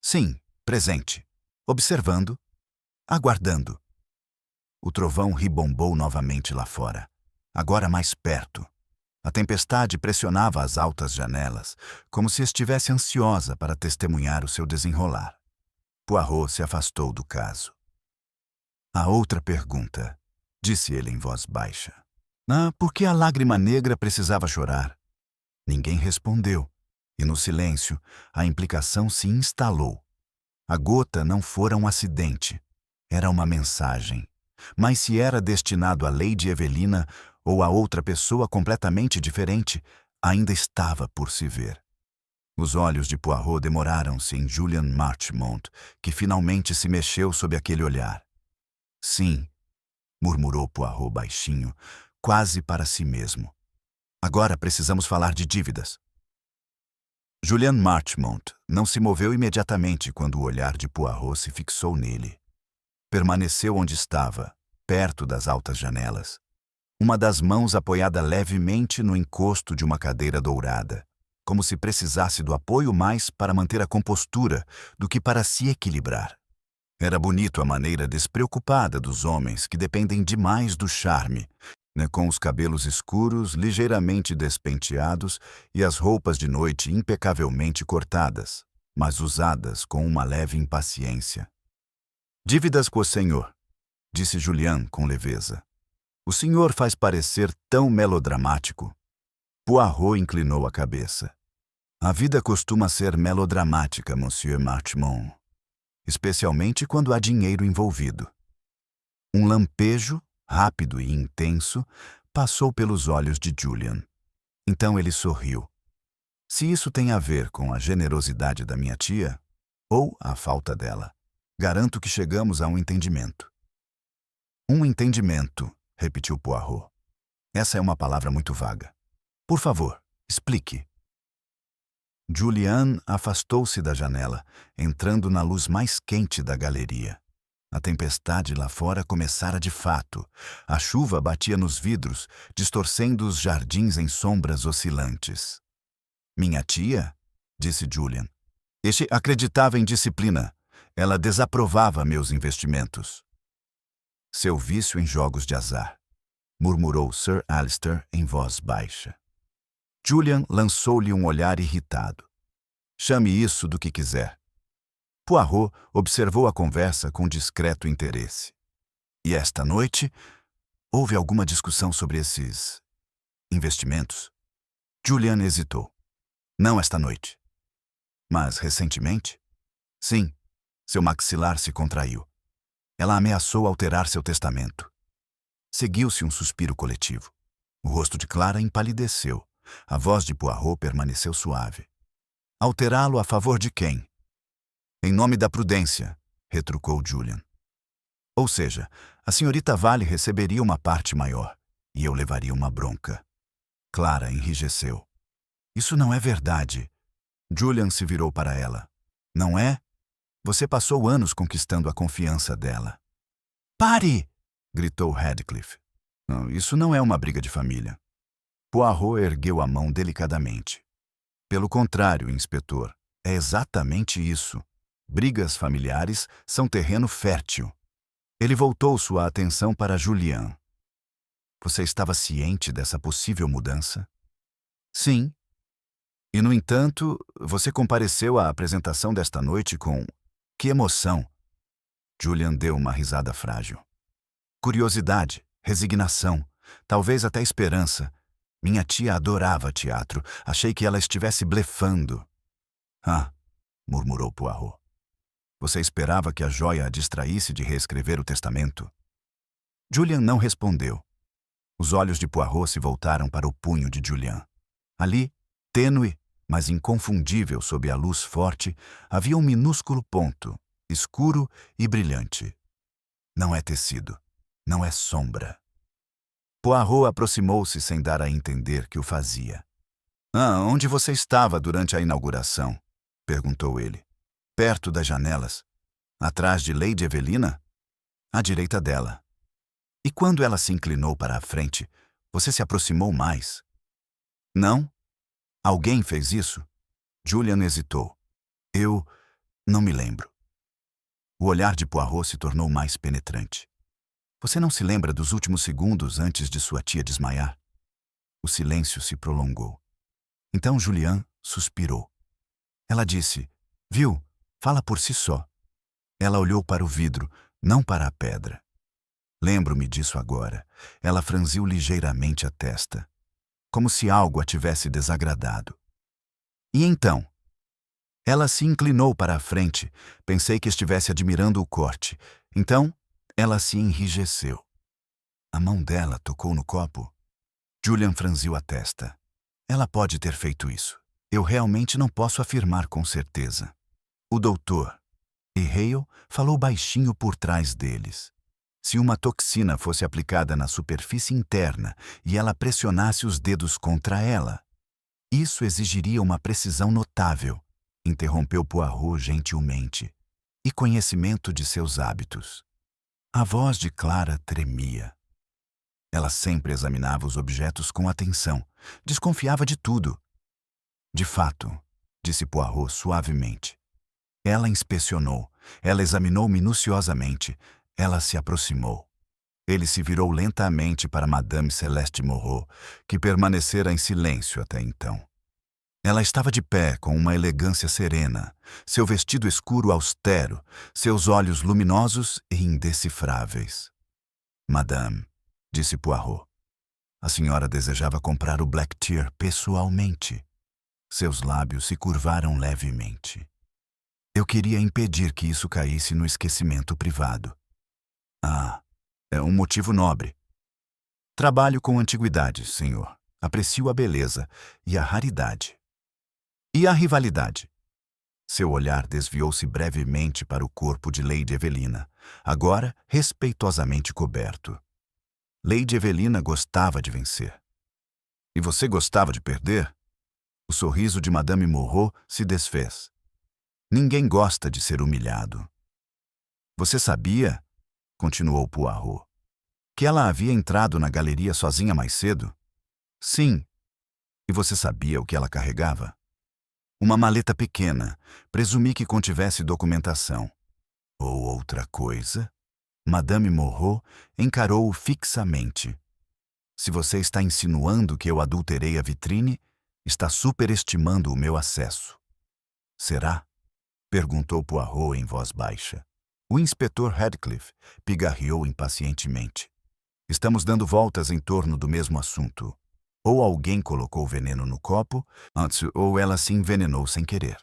Sim, presente. Observando. Aguardando. O trovão ribombou novamente lá fora, agora mais perto. A tempestade pressionava as altas janelas, como se estivesse ansiosa para testemunhar o seu desenrolar. Poirot se afastou do caso. A outra pergunta, disse ele em voz baixa. Por que a lágrima negra precisava chorar? Ninguém respondeu, e no silêncio a implicação se instalou. A gota não fora um acidente, era uma mensagem. Mas se era destinado a Lady Evelina ou a outra pessoa completamente diferente, ainda estava por se ver. Os olhos de Poirot demoraram-se em Julian Marchmont, que finalmente se mexeu sob aquele olhar. Sim, murmurou Poirot baixinho, quase para si mesmo. Agora precisamos falar de dívidas. Julian Marchmont não se moveu imediatamente quando o olhar de Poirot se fixou nele. Permaneceu onde estava, perto das altas janelas, uma das mãos apoiada levemente no encosto de uma cadeira dourada, como se precisasse do apoio mais para manter a compostura do que para se equilibrar. Era bonito a maneira despreocupada dos homens que dependem demais do charme, com os cabelos escuros, ligeiramente despenteados e as roupas de noite impecavelmente cortadas, mas usadas com uma leve impaciência. Dívidas com o senhor, disse Julian com leveza. O senhor faz parecer tão melodramático. Poirot inclinou a cabeça. A vida costuma ser melodramática, Monsieur Marchmont, especialmente quando há dinheiro envolvido. Um lampejo, rápido e intenso, passou pelos olhos de Julian. Então ele sorriu. Se isso tem a ver com a generosidade da minha tia, ou a falta dela, garanto que chegamos a um entendimento. Um entendimento, repetiu Poirot. Essa é uma palavra muito vaga. Por favor, explique. Julian afastou-se da janela, entrando na luz mais quente da galeria. A tempestade lá fora começara de fato. A chuva batia nos vidros, distorcendo os jardins em sombras oscilantes. Minha tia, disse Julian. Este acreditava em disciplina. Ela desaprovava meus investimentos. Seu vício em jogos de azar, murmurou Sir Alister em voz baixa. Julian lançou-lhe um olhar irritado. Chame isso do que quiser. Poirot observou a conversa com discreto interesse. E esta noite, houve alguma discussão sobre esses investimentos? Julian hesitou. Não esta noite. Mas recentemente? Sim. Seu maxilar se contraiu. Ela ameaçou alterar seu testamento. Seguiu-se um suspiro coletivo. O rosto de Clara empalideceu. A voz de Poirot permaneceu suave. Alterá-lo a favor de quem? Em nome da prudência, retrucou Julian. Ou seja, a senhorita Vale receberia uma parte maior, e eu levaria uma bronca. Clara enrijeceu. Isso não é verdade. Julian se virou para ela. Não é? Você passou anos conquistando a confiança dela. Pare! Gritou Radcliffe. Não, isso não é uma briga de família. Poirot ergueu a mão delicadamente. Pelo contrário, inspetor, é exatamente isso. Brigas familiares são terreno fértil. Ele voltou sua atenção para Julian. Você estava ciente dessa possível mudança? Sim. E, no entanto, você compareceu à apresentação desta noite com... Que emoção! Julian deu uma risada frágil. Curiosidade, resignação, talvez até esperança. Minha tia adorava teatro. Achei que ela estivesse blefando. Murmurou Poirot. Você esperava que a joia a distraísse de reescrever o testamento? Julian não respondeu. Os olhos de Poirot se voltaram para o punho de Julian. Ali, tênue, mas inconfundível sob a luz forte, havia um minúsculo ponto, escuro e brilhante. Não é tecido, não é sombra. Poirot aproximou-se sem dar a entender que o fazia. Onde você estava durante a inauguração? Perguntou ele. Perto das janelas. Atrás de Lady Evelina? À direita dela. E quando ela se inclinou para a frente, você se aproximou mais, Não? Alguém fez isso? Julian hesitou. Eu não me lembro. O olhar de Poirot se tornou mais penetrante. Você não se lembra dos últimos segundos antes de sua tia desmaiar? O silêncio se prolongou. Então Julian suspirou. Ela disse, viu, fala por si só. Ela olhou para o vidro, não para a pedra. Lembro-me disso agora. Ela franziu ligeiramente a testa, como se algo a tivesse desagradado. E então? Ela se inclinou para a frente. Pensei que estivesse admirando o corte. Então, ela se enrijeceu. A mão dela tocou no copo. Julian franziu a testa. Ela pode ter feito isso. Eu realmente não posso afirmar com certeza. O doutor e Hale falou baixinho por trás deles. Se uma toxina fosse aplicada na superfície interna e ela pressionasse os dedos contra ela, isso exigiria uma precisão notável, interrompeu Poirot gentilmente, e conhecimento de seus hábitos. A voz de Clara tremia. Ela sempre examinava os objetos com atenção, desconfiava de tudo. De fato, disse Poirot suavemente. Ela inspecionou, ela examinou minuciosamente, ela se aproximou. Ele se virou lentamente para Madame Celeste Moreau, que permanecera em silêncio até então. Ela estava de pé com uma elegância serena, seu vestido escuro austero, seus olhos luminosos e indecifráveis. Madame, disse Poirot, a senhora desejava comprar o Black Tear pessoalmente. Seus lábios se curvaram levemente. Eu queria impedir que isso caísse no esquecimento privado. Ah, é um motivo nobre. Trabalho com antiguidades, senhor. Aprecio a beleza e a raridade. E a rivalidade? Seu olhar desviou-se brevemente para o corpo de Lady Evelina, agora respeitosamente coberto. Lady Evelina gostava de vencer. E você gostava de perder? O sorriso de Madame Moreau se desfez. Ninguém gosta de ser humilhado. Você sabia, continuou Poirot, que ela havia entrado na galeria sozinha mais cedo? Sim. E você sabia o que ela carregava? Uma maleta pequena, presumi que contivesse documentação. Ou outra coisa? Madame Moreau encarou-o fixamente. Se você está insinuando que eu adulterei a vitrine, está superestimando o meu acesso. Será? Perguntou Poirot em voz baixa. O inspetor Radcliffe pigarreou impacientemente. Estamos dando voltas em torno do mesmo assunto. Ou alguém colocou veneno no copo, ou ela se envenenou sem querer.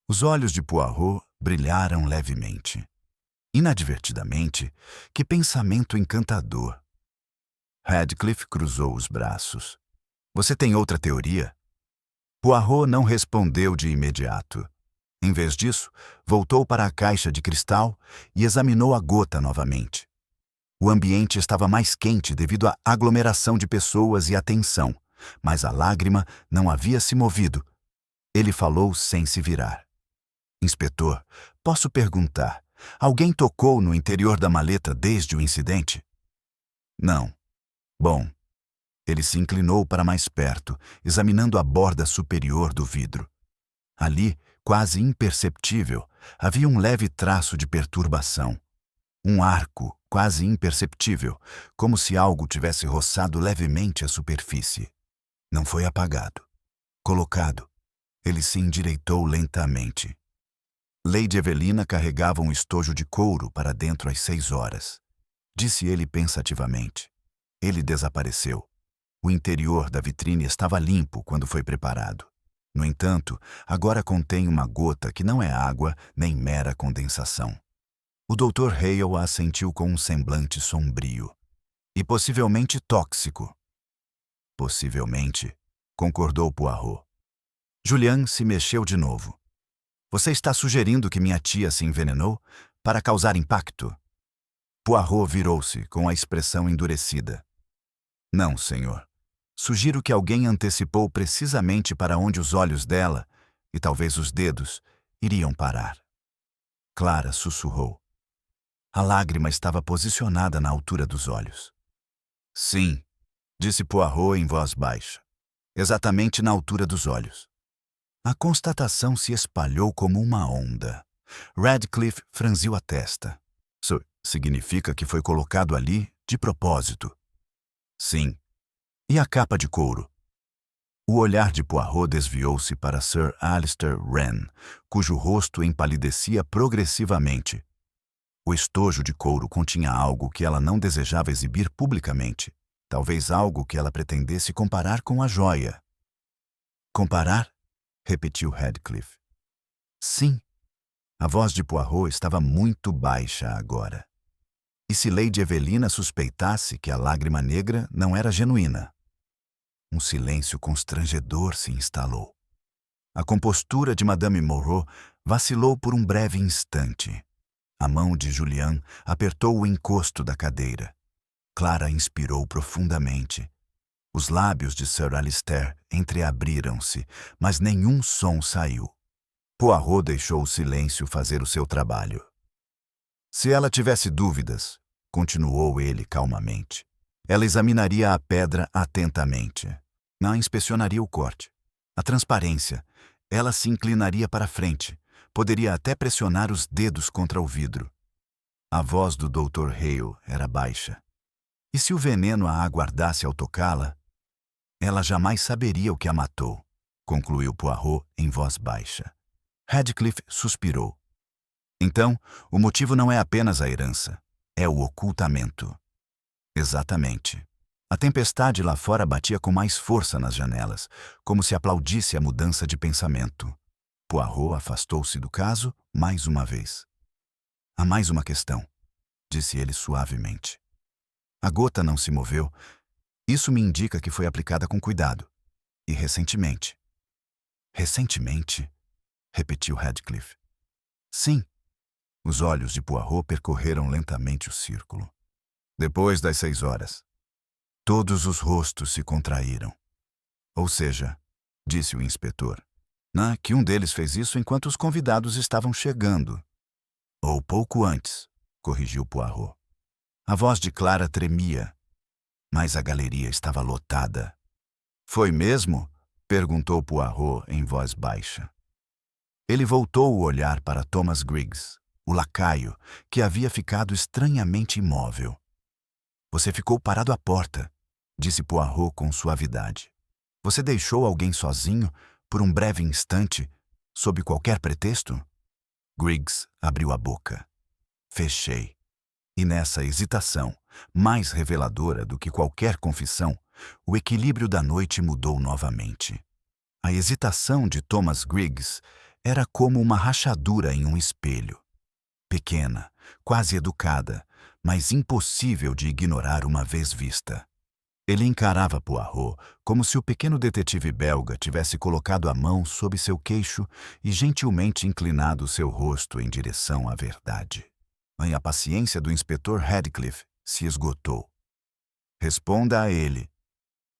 Os olhos de Poirot brilharam levemente. Inadvertidamente, que pensamento encantador. Radcliffe cruzou os braços. Você tem outra teoria? Poirot não respondeu de imediato. Em vez disso, voltou para a caixa de cristal e examinou a gota novamente. O ambiente estava mais quente devido à aglomeração de pessoas e à tensão, mas a lágrima não havia se movido. Ele falou sem se virar. Inspetor, posso perguntar, alguém tocou no interior da maleta desde o incidente? Não. Bom. Ele se inclinou para mais perto, examinando a borda superior do vidro. Ali, quase imperceptível, havia um leve traço de perturbação. Um arco, quase imperceptível, como se algo tivesse roçado levemente a superfície. Não foi apagado. Colocado. Ele se endireitou lentamente. Lady Evelina carregava um estojo de couro para dentro às 6 horas. Disse ele pensativamente. Ele desapareceu. O interior da vitrine estava limpo quando foi preparado. No entanto, agora contém uma gota que não é água nem mera condensação. O Dr. Hale a assentiu com um semblante sombrio. E possivelmente tóxico. Possivelmente, concordou Poirot. Julian se mexeu de novo. Você está sugerindo que minha tia se envenenou para causar impacto? Poirot virou-se com a expressão endurecida. Não, senhor. Sugiro que alguém antecipou precisamente para onde os olhos dela, e talvez os dedos, iriam parar. Clara sussurrou. A lágrima estava posicionada na altura dos olhos. Sim, disse Poirot em voz baixa. exatamente na altura dos olhos. A constatação se espalhou como uma onda. Radcliffe franziu a testa. Isso significa que foi colocado ali de propósito. Sim. E a capa de couro? O olhar de Poirot desviou-se para Sir Alistair Wren, cujo rosto empalidecia progressivamente. O estojo de couro continha algo que ela não desejava exibir publicamente. Talvez algo que ela pretendesse comparar com a joia. Comparar? Repetiu Radcliffe. Sim. A voz de Poirot estava muito baixa agora. E se Lady Evelina suspeitasse que a lágrima negra não era genuína? Um silêncio constrangedor se instalou. A compostura de Madame Moreau vacilou por um breve instante. A mão de Julian apertou o encosto da cadeira. Clara inspirou profundamente. Os lábios de Sir Alistair entreabriram-se, mas nenhum som saiu. Poirot deixou o silêncio fazer o seu trabalho. Se ela tivesse dúvidas, continuou ele calmamente, ela examinaria a pedra atentamente. Não inspecionaria o corte. A transparência. Ela se inclinaria para frente. Poderia até pressionar os dedos contra o vidro. A voz do Dr. Hale era baixa. E se o veneno a aguardasse ao tocá-la? Ela jamais saberia o que a matou, concluiu Poirot em voz baixa. Radcliffe suspirou. Então, o motivo não é apenas a herança, é o ocultamento. Exatamente. A tempestade lá fora batia com mais força nas janelas, como se aplaudisse a mudança de pensamento. Poirot afastou-se do caso mais uma vez. Há mais uma questão, disse ele suavemente. A gota não se moveu. Isso me indica que foi aplicada com cuidado. E recentemente. Recentemente? Repetiu Radcliffe. Sim. Os olhos de Poirot percorreram lentamente o círculo. Depois das 6 horas. Todos os rostos se contraíram. Ou seja, disse o inspetor, que um deles fez isso enquanto os convidados estavam chegando. Ou pouco antes, corrigiu Poirot. A voz de Clara tremia, mas a galeria estava lotada. Foi mesmo? Perguntou Poirot em voz baixa. Ele voltou o olhar para Thomas Griggs, o lacaio, que havia ficado estranhamente imóvel. Você ficou parado à porta, disse Poirot com suavidade. Você deixou alguém sozinho, por um breve instante, sob qualquer pretexto? Griggs abriu a boca. Fechei. E nessa hesitação, mais reveladora do que qualquer confissão, o equilíbrio da noite mudou novamente. A hesitação de Thomas Griggs era como uma rachadura em um espelho. Pequena, quase educada, mas impossível de ignorar uma vez vista. Ele encarava Poirot como se o pequeno detetive belga tivesse colocado a mão sob seu queixo e gentilmente inclinado seu rosto em direção à verdade. A paciência do inspetor Radcliffe se esgotou. Responda a ele.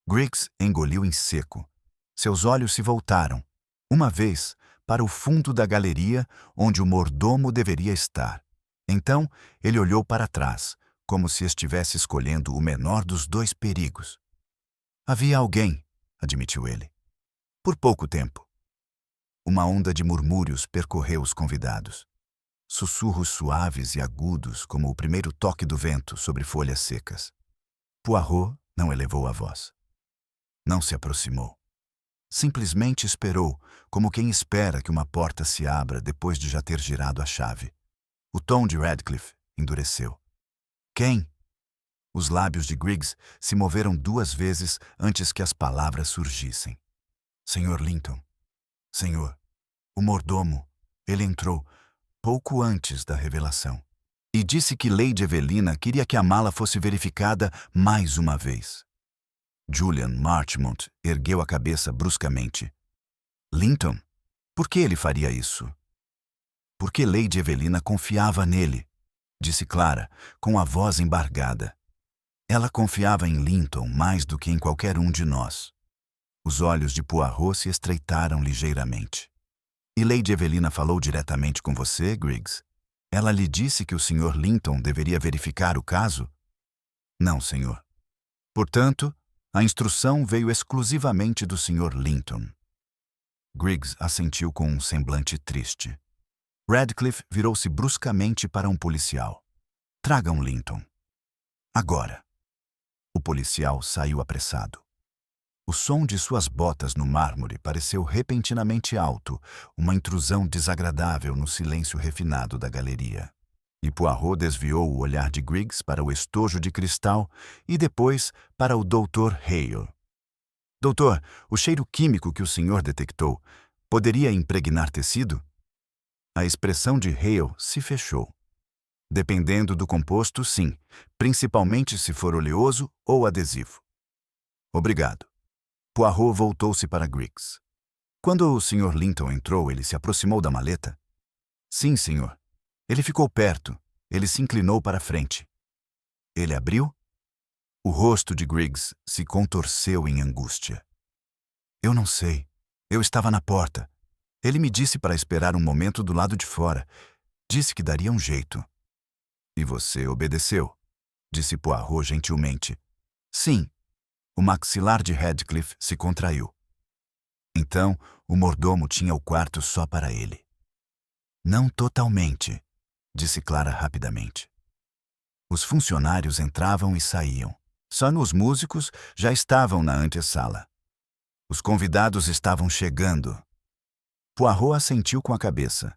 Griggs engoliu em seco. Seus olhos se voltaram, uma vez, para o fundo da galeria onde o mordomo deveria estar. Então, ele olhou para trás, como se estivesse escolhendo o menor dos dois perigos. Havia alguém, admitiu ele. Por pouco tempo. Uma onda de murmúrios percorreu os convidados. Sussurros suaves e agudos como o primeiro toque do vento sobre folhas secas. Poirot não elevou a voz. Não se aproximou. Simplesmente esperou, como quem espera que uma porta se abra depois de já ter girado a chave. O tom de Radcliffe endureceu. Quem? Os lábios de Griggs se moveram 2 vezes antes que as palavras surgissem. Senhor Linton. Senhor. O mordomo. Ele entrou pouco antes da revelação. E disse que Lady Evelina queria que a mala fosse verificada mais uma vez. Julian Marchmont ergueu a cabeça bruscamente. Linton? Por que ele faria isso? Porque Lady Evelina confiava nele, disse Clara, com a voz embargada. Ela confiava em Linton mais do que em qualquer um de nós. Os olhos de Poirot se estreitaram ligeiramente. E Lady Evelina falou diretamente com você, Griggs? Ela lhe disse que o Sr. Linton deveria verificar o caso? Não, senhor. Portanto, A instrução veio exclusivamente do Sr. Linton. Griggs assentiu com um semblante triste. Radcliffe virou-se bruscamente para um policial. Tragam Linton. Agora. O policial saiu apressado. O som de suas botas no mármore pareceu repentinamente alto, uma intrusão desagradável no silêncio refinado da galeria. E Poirot desviou o olhar de Griggs para o estojo de cristal e depois para o Dr. Hale. Doutor, o cheiro químico que o senhor detectou poderia impregnar tecido? A expressão de Hale se fechou. Dependendo do composto, sim, principalmente se for oleoso ou adesivo. Obrigado. Poirot voltou-se para Griggs. Quando o Sr. Linton entrou, ele se aproximou da maleta? Sim, senhor. Ele ficou perto. Ele se inclinou para a frente. Ele abriu? O rosto de Griggs se contorceu em angústia. Eu não sei. Eu estava na porta. Ele me disse para esperar um momento do lado de fora. Disse que daria um jeito. E você obedeceu? Disse Poirot gentilmente. Sim. O maxilar de Radcliffe se contraiu. Então, o mordomo tinha o quarto só para ele. Não totalmente, disse Clara rapidamente. Os funcionários entravam e saíam. Só nos músicos já estavam na antessala. Os convidados estavam chegando. Poirot assentiu com a cabeça.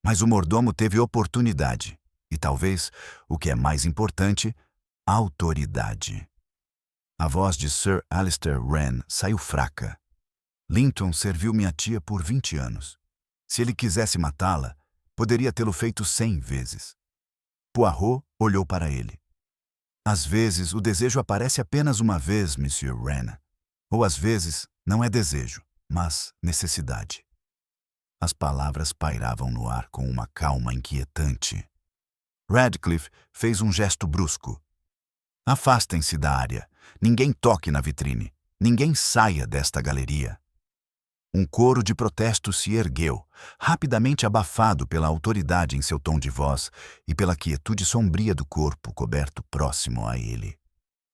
Mas o mordomo teve oportunidade. E talvez, o que é mais importante, autoridade. A voz de Sir Alistair Wren saiu fraca. Linton serviu minha tia por 20 anos. Se ele quisesse matá-la, poderia tê-lo feito 100 vezes. Poirot olhou para ele. Às vezes, o desejo aparece apenas uma vez, Monsieur Wren. Ou às vezes, não é desejo, mas necessidade. As palavras pairavam no ar com uma calma inquietante. Radcliffe fez um gesto brusco. Afastem-se da área. Ninguém toque na vitrine. Ninguém saia desta galeria. Um coro de protesto se ergueu, rapidamente abafado pela autoridade em seu tom de voz e pela quietude sombria do corpo coberto próximo a ele.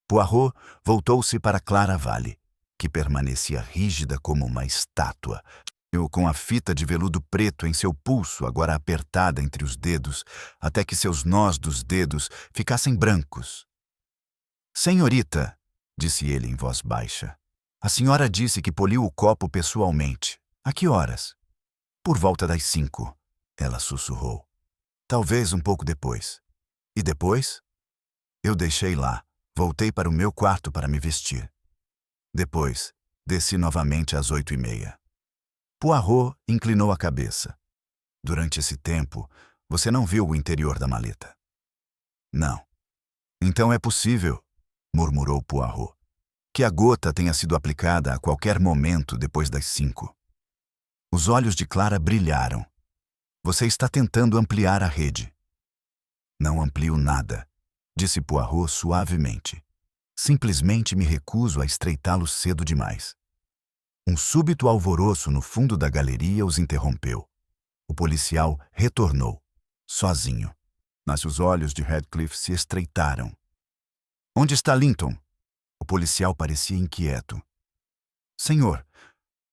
Poirot voltou-se para Clara Valley, que permanecia rígida como uma estátua, com a fita de veludo preto em seu pulso agora apertada entre os dedos, até que seus nós dos dedos ficassem brancos. Senhorita, disse ele em voz baixa, a senhora disse que poliu o copo pessoalmente. A que horas? Por volta das 5, ela sussurrou. Talvez um pouco depois. E depois? Eu deixei lá, voltei para o meu quarto para me vestir. Depois, desci novamente às 8:30. Poirot inclinou a cabeça. Durante esse tempo, você não viu o interior da maleta? Não. Então é possível, murmurou Poirot, que a gota tenha sido aplicada a qualquer momento depois das 5. Os olhos de Clara brilharam. Você está tentando ampliar a rede. Não amplio nada, disse Poirot suavemente. Simplesmente me recuso a estreitá-lo cedo demais. Um súbito alvoroço no fundo da galeria os interrompeu. O policial retornou, sozinho. Mas os olhos de Radcliffe se estreitaram. Onde está Linton? O policial parecia inquieto. Senhor,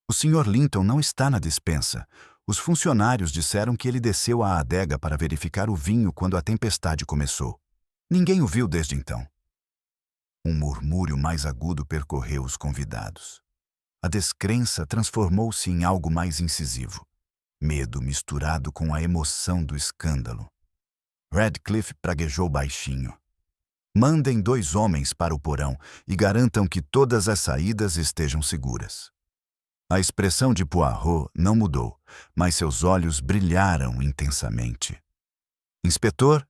o Sr. Linton não está na despensa. Os funcionários disseram que ele desceu à adega para verificar o vinho quando a tempestade começou. Ninguém o viu desde então. Um murmúrio mais agudo percorreu os convidados. A descrença transformou-se em algo mais incisivo. Medo misturado com a emoção do escândalo. Radcliffe praguejou baixinho. Mandem 2 homens para o porão e garantam que todas as saídas estejam seguras. A expressão de Poirot não mudou, mas seus olhos brilharam intensamente. Inspetor,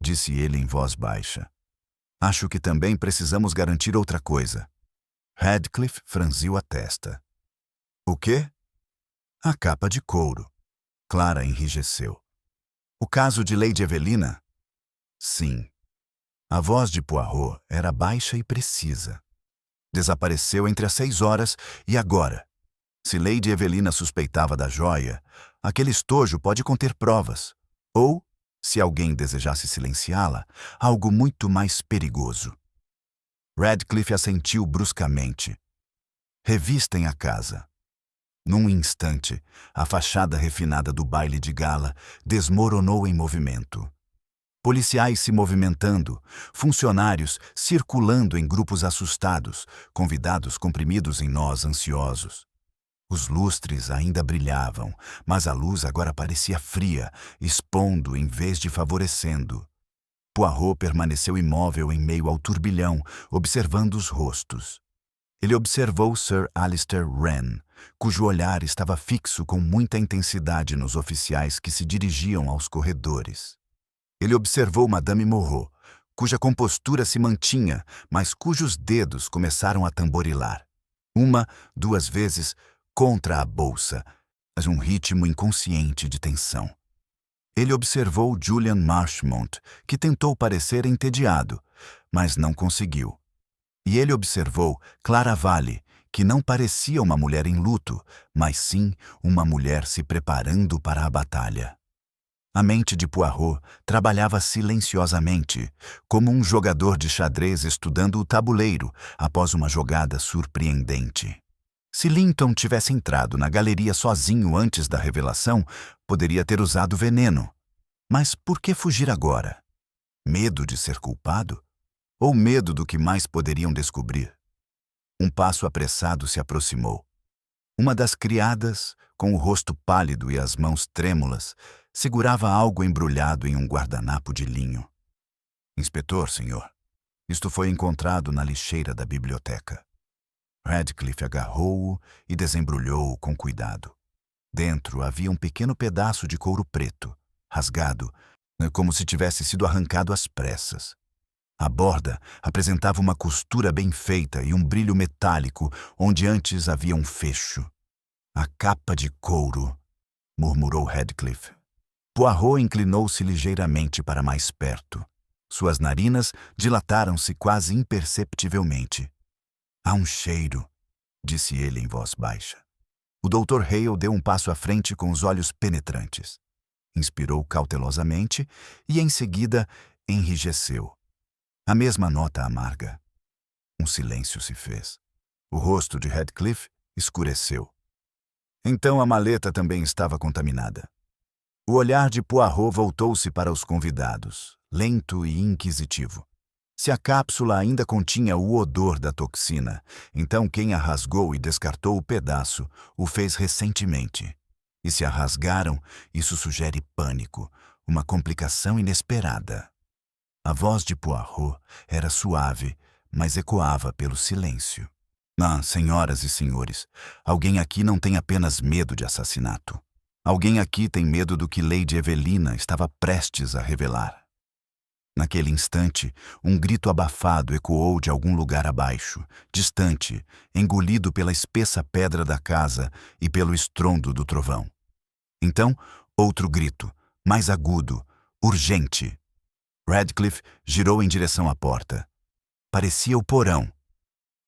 disse ele em voz baixa, acho que também precisamos garantir outra coisa. Radcliffe franziu a testa. O quê? A capa de couro. Clara enrijeceu. O caso de Lady Evelina? Sim. A voz de Poirot era baixa e precisa. Desapareceu entre as 6 horas e agora. Se Lady Evelina suspeitava da joia, aquele estojo pode conter provas. Ou, se alguém desejasse silenciá-la, algo muito mais perigoso. Radcliffe assentiu bruscamente. Revistem a casa. Num instante, a fachada refinada do baile de gala desmoronou em movimento. Policiais se movimentando, funcionários circulando em grupos assustados, convidados comprimidos em nós ansiosos. Os lustres ainda brilhavam, mas a luz agora parecia fria, expondo em vez de favorecendo. Poirot permaneceu imóvel em meio ao turbilhão, observando os rostos. Ele observou Sir Alistair Wren, cujo olhar estava fixo com muita intensidade nos oficiais que se dirigiam aos corredores. Ele observou Madame Moreau, cuja compostura se mantinha, mas cujos dedos começaram a tamborilar. Uma, duas vezes, contra a bolsa, mas um ritmo inconsciente de tensão. Ele observou Julian Marchmont, que tentou parecer entediado, mas não conseguiu. E ele observou Clara Valle, que não parecia uma mulher em luto, mas sim uma mulher se preparando para a batalha. A mente de Poirot trabalhava silenciosamente, como um jogador de xadrez estudando o tabuleiro após uma jogada surpreendente. Se Linton tivesse entrado na galeria sozinho antes da revelação, poderia ter usado veneno. Mas por que fugir agora? Medo de ser culpado? Ou medo do que mais poderiam descobrir? Um passo apressado se aproximou. Uma das criadas, com o rosto pálido e as mãos trêmulas, segurava algo embrulhado em um guardanapo de linho. Inspetor, senhor, isto foi encontrado na lixeira da biblioteca. Radcliffe agarrou-o e desembrulhou-o com cuidado. Dentro havia um pequeno pedaço de couro preto, rasgado, como se tivesse sido arrancado às pressas. A borda apresentava uma costura bem feita e um brilho metálico onde antes havia um fecho. A capa de couro, murmurou Radcliffe. Poirot inclinou-se ligeiramente para mais perto. Suas narinas dilataram-se quase imperceptivelmente. Há um cheiro, disse ele em voz baixa. O Dr. Hale deu um passo à frente com os olhos penetrantes. Inspirou cautelosamente e, em seguida, enrijeceu. A mesma nota amarga. Um silêncio se fez. O rosto de Radcliffe escureceu. Então a maleta também estava contaminada. O olhar de Poirot voltou-se para os convidados, lento e inquisitivo. Se a cápsula ainda continha o odor da toxina, então quem a rasgou e descartou o pedaço o fez recentemente. E se a rasgaram, isso sugere pânico, uma complicação inesperada. A voz de Poirot era suave, mas ecoava pelo silêncio. Senhoras e senhores, alguém aqui não tem apenas medo de assassinato. Alguém aqui tem medo do que Lady Evelina estava prestes a revelar. Naquele instante, um grito abafado ecoou de algum lugar abaixo, distante, engolido pela espessa pedra da casa e pelo estrondo do trovão. Então, outro grito, mais agudo, urgente. Radcliffe girou em direção à porta. Parecia o porão.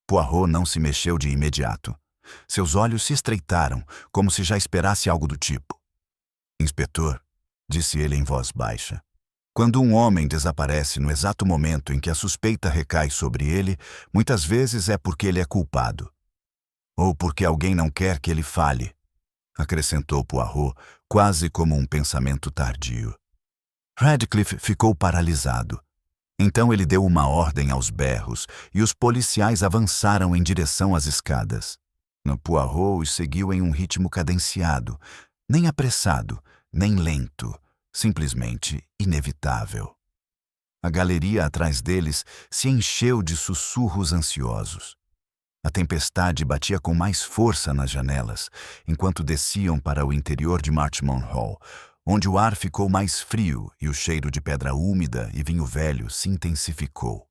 Poirot não se mexeu de imediato. Seus olhos se estreitaram, como se já esperasse algo do tipo. Inspetor, disse ele em voz baixa. Quando um homem desaparece no exato momento em que a suspeita recai sobre ele, muitas vezes é porque ele é culpado. Ou porque alguém não quer que ele fale, acrescentou Poirot, quase como um pensamento tardio. Radcliffe ficou paralisado. Então ele deu uma ordem aos berros e os policiais avançaram em direção às escadas. Poirot os seguiu em um ritmo cadenciado, nem apressado, nem lento, simplesmente inevitável. A galeria atrás deles se encheu de sussurros ansiosos. A tempestade batia com mais força nas janelas, enquanto desciam para o interior de Marchmont Hall, onde o ar ficou mais frio e o cheiro de pedra úmida e vinho velho se intensificou.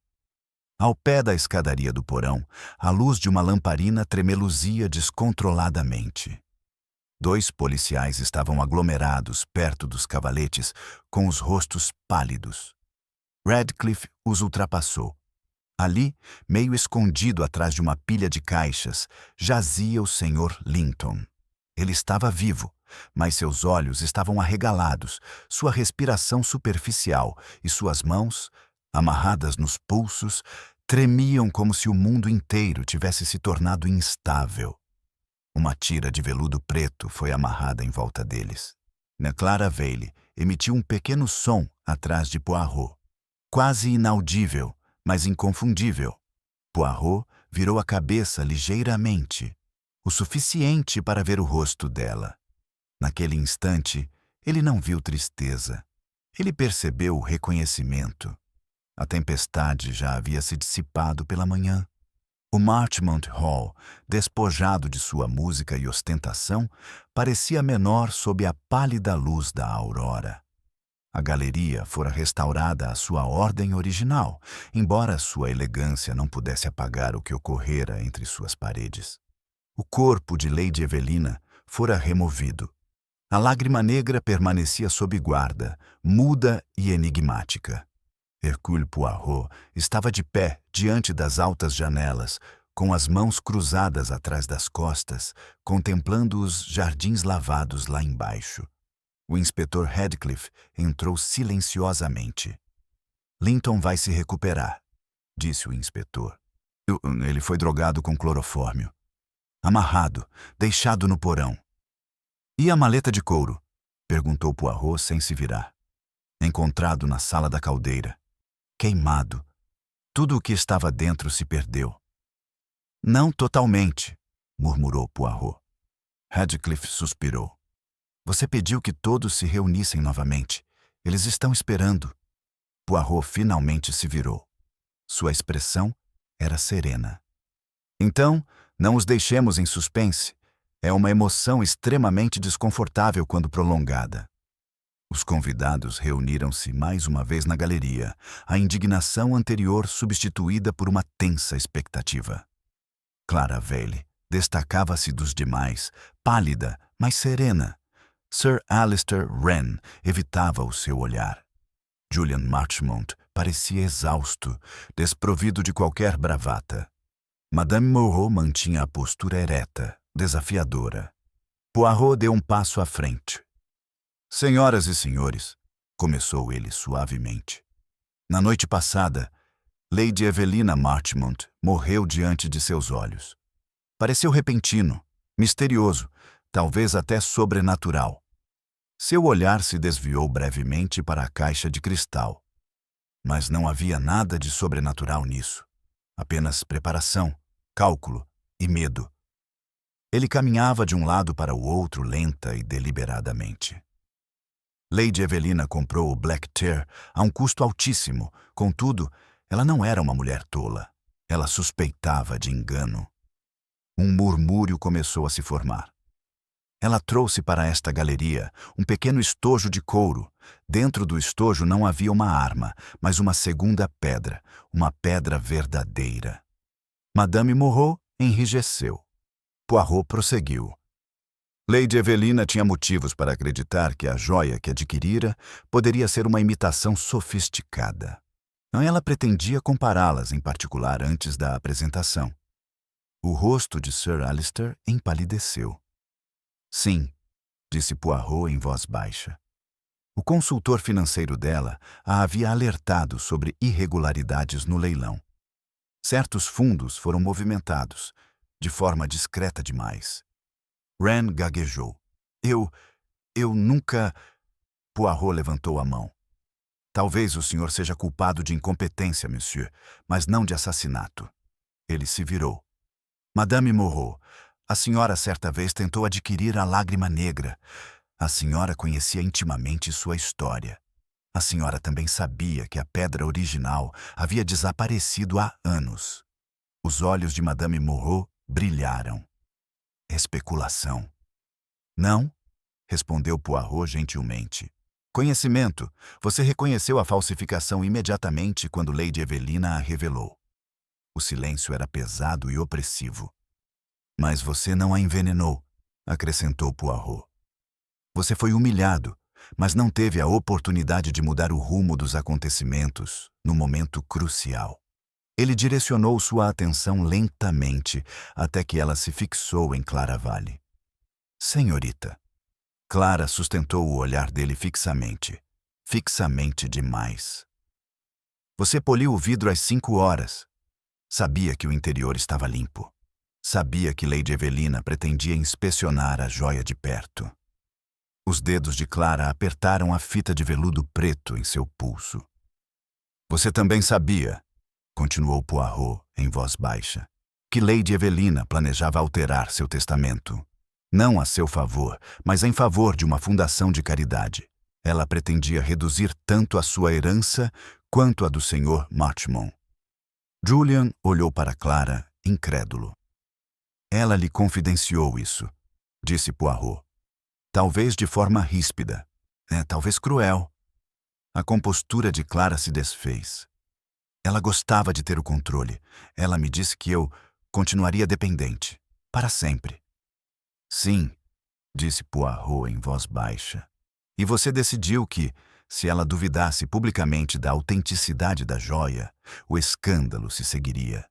Ao pé da escadaria do porão, a luz de uma lamparina tremeluzia descontroladamente. 2 policiais estavam aglomerados perto dos cavaletes, com os rostos pálidos. Radcliffe os ultrapassou. Ali, meio escondido atrás de uma pilha de caixas, jazia o Sr. Linton. Ele estava vivo, mas seus olhos estavam arregalados, sua respiração superficial e suas mãos, amarradas nos pulsos, Tremiam como se o mundo inteiro tivesse se tornado instável. Uma tira de veludo preto foi amarrada em volta deles. Na Clara Vale emitiu um pequeno som atrás de Poirot. Quase inaudível, mas inconfundível. Poirot virou a cabeça ligeiramente, o suficiente para ver o rosto dela. Naquele instante, ele não viu tristeza. Ele percebeu o reconhecimento. A tempestade já havia se dissipado pela manhã. O Marchmont Hall, despojado de sua música e ostentação, parecia menor sob a pálida luz da aurora. A galeria fora restaurada à sua ordem original, embora sua elegância não pudesse apagar o que ocorrera entre suas paredes. O corpo de Lady Evelina fora removido. A lágrima negra permanecia sob guarda, muda e enigmática. Hercule Poirot estava de pé diante das altas janelas, com as mãos cruzadas atrás das costas, contemplando os jardins lavados lá embaixo. O inspetor Heathcliff entrou silenciosamente. "Linton vai se recuperar", disse o inspetor. Ele foi drogado com clorofórmio. Amarrado, deixado no porão. "E a maleta de couro?", perguntou Poirot sem se virar. "Encontrado na sala da caldeira. Queimado. Tudo o que estava dentro se perdeu." "Não totalmente", murmurou Poirot. Heathcliff suspirou. "Você pediu que todos se reunissem novamente. Eles estão esperando." Poirot finalmente se virou. Sua expressão era serena. "Então, não os deixemos em suspense. É uma emoção extremamente desconfortável quando prolongada." Os convidados reuniram-se mais uma vez na galeria, a indignação anterior substituída por uma tensa expectativa. Clara Vale destacava-se dos demais, pálida, mas serena. Sir Alister Wren evitava o seu olhar. Julian Marchmont parecia exausto, desprovido de qualquer bravata. Madame Moreau mantinha a postura ereta, desafiadora. Poirot deu um passo à frente. "Senhoras e senhores", começou ele suavemente. "Na noite passada, Lady Evelina Marchmont morreu diante de seus olhos. Pareceu repentino, misterioso, talvez até sobrenatural. Seu olhar se desviou brevemente para a caixa de cristal. Mas não havia nada de sobrenatural nisso. Apenas preparação, cálculo e medo. Ele caminhava de um lado para o outro lenta e deliberadamente. Lady Evelina comprou o Black Tear a um custo altíssimo, contudo, ela não era uma mulher tola. Ela suspeitava de engano. Um murmúrio começou a se formar. Ela trouxe para esta galeria um pequeno estojo de couro. Dentro do estojo não havia uma arma, mas uma segunda pedra, uma pedra verdadeira. Madame Moreau enrijeceu. Poirot prosseguiu. Lady Evelina tinha motivos para acreditar que a joia que adquirira poderia ser uma imitação sofisticada. Ela pretendia compará-las, em particular antes da apresentação. O rosto de Sir Alister empalideceu. "Sim", disse Poirot em voz baixa. O consultor financeiro dela a havia alertado sobre irregularidades no leilão. Certos fundos foram movimentados, de forma discreta demais. Wren gaguejou. Eu nunca... Poirot levantou a mão. "Talvez o senhor seja culpado de incompetência, monsieur, mas não de assassinato." Ele se virou. "Madame Moreau, a senhora certa vez tentou adquirir a lágrima negra. A senhora conhecia intimamente sua história. A senhora também sabia que a pedra original havia desaparecido há anos." Os olhos de Madame Moreau brilharam. "Especulação." "Não", respondeu Poirot gentilmente. "Conhecimento. Você reconheceu a falsificação imediatamente quando Lady Evelina a revelou." O silêncio era pesado e opressivo. "Mas você não a envenenou", acrescentou Poirot. "Você foi humilhado, mas não teve a oportunidade de mudar o rumo dos acontecimentos no momento crucial." Ele direcionou sua atenção lentamente até que ela se fixou em Clara Vale. "Senhorita." Clara sustentou o olhar dele fixamente. Fixamente demais. "Você poliu o vidro às 5 horas." Sabia que o interior estava limpo. Sabia que Lady Evelina pretendia inspecionar a joia de perto. Os dedos de Clara apertaram a fita de veludo preto em seu pulso. Você também sabia, continuou Poirot em voz baixa, que Lady Evelina planejava alterar seu testamento. Não a seu favor, mas em favor de uma fundação de caridade. Ela pretendia reduzir tanto a sua herança quanto a do Sr. Marchmont. Julian olhou para Clara, incrédulo. Ela lhe confidenciou isso, disse Poirot. Talvez de forma ríspida, talvez cruel. A compostura de Clara se desfez. Ela gostava de ter o controle. Ela me disse que eu continuaria dependente, para sempre. Sim, disse Poirot em voz baixa. E você decidiu que, se ela duvidasse publicamente da autenticidade da joia, o escândalo se seguiria.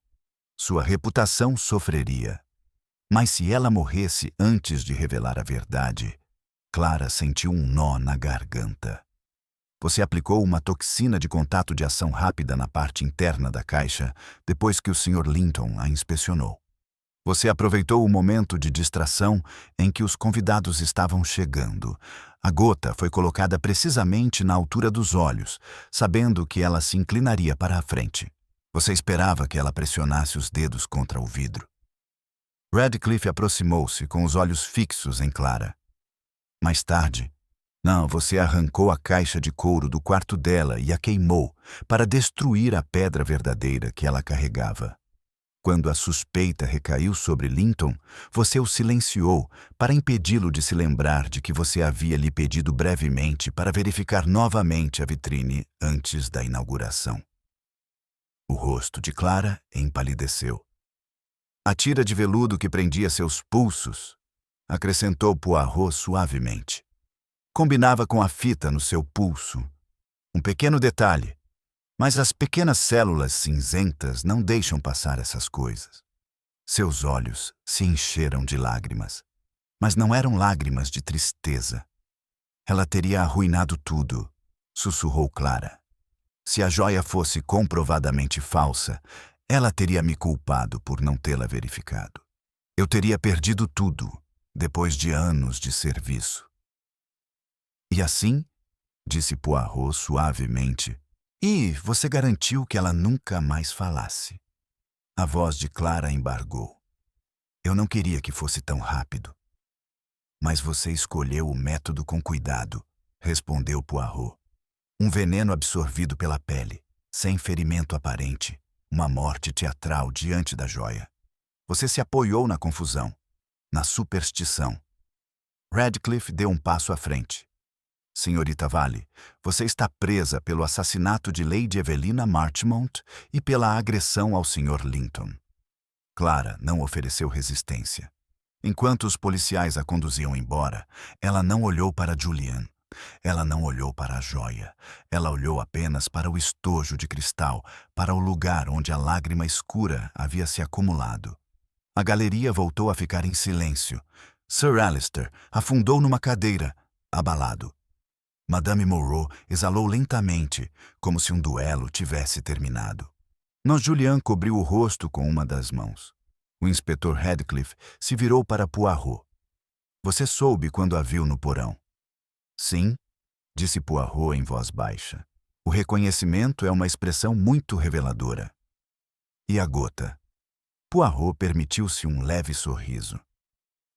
Sua reputação sofreria. Mas se ela morresse antes de revelar a verdade, Clara sentiu um nó na garganta. Você aplicou uma toxina de contato de ação rápida na parte interna da caixa depois que o Sr. Linton a inspecionou. Você aproveitou o momento de distração em que os convidados estavam chegando. A gota foi colocada precisamente na altura dos olhos, sabendo que ela se inclinaria para a frente. Você esperava que ela pressionasse os dedos contra o vidro. Radcliffe aproximou-se com os olhos fixos em Clara. Mais tarde, você arrancou a caixa de couro do quarto dela e a queimou para destruir a pedra verdadeira que ela carregava. Quando a suspeita recaiu sobre Linton, você o silenciou para impedi-lo de se lembrar de que você havia lhe pedido brevemente para verificar novamente a vitrine antes da inauguração. O rosto de Clara empalideceu. A tira de veludo que prendia seus pulsos, acrescentou Poirot suavemente, combinava com a fita no seu pulso. Um pequeno detalhe. Mas as pequenas células cinzentas não deixam passar essas coisas. Seus olhos se encheram de lágrimas, mas não eram lágrimas de tristeza. Ela teria arruinado tudo, sussurrou Clara. Se a joia fosse comprovadamente falsa, ela teria me culpado por não tê-la verificado. Eu teria perdido tudo, depois de anos de serviço. E assim, disse Poirot suavemente, e você garantiu que ela nunca mais falasse. A voz de Clara embargou. Eu não queria que fosse tão rápido. Mas você escolheu o método com cuidado, respondeu Poirot. Um veneno absorvido pela pele, sem ferimento aparente, uma morte teatral diante da joia. Você se apoiou na confusão, na superstição. Radcliffe deu um passo à frente. Senhorita Vale, você está presa pelo assassinato de Lady Evelina Marchmont e pela agressão ao Sr. Linton. Clara não ofereceu resistência. Enquanto os policiais a conduziam embora, ela não olhou para Julian. Ela não olhou para a joia. Ela olhou apenas para o estojo de cristal, para o lugar onde a lágrima escura havia se acumulado. A galeria voltou a ficar em silêncio. Sir Alister afundou numa cadeira, abalado. Madame Moreau exalou lentamente, como se um duelo tivesse terminado. Julian cobriu o rosto com uma das mãos. O inspetor Radcliffe se virou para Poirot. Você soube quando a viu no porão? Sim, disse Poirot em voz baixa. O reconhecimento é uma expressão muito reveladora. E a gota? Poirot permitiu-se um leve sorriso.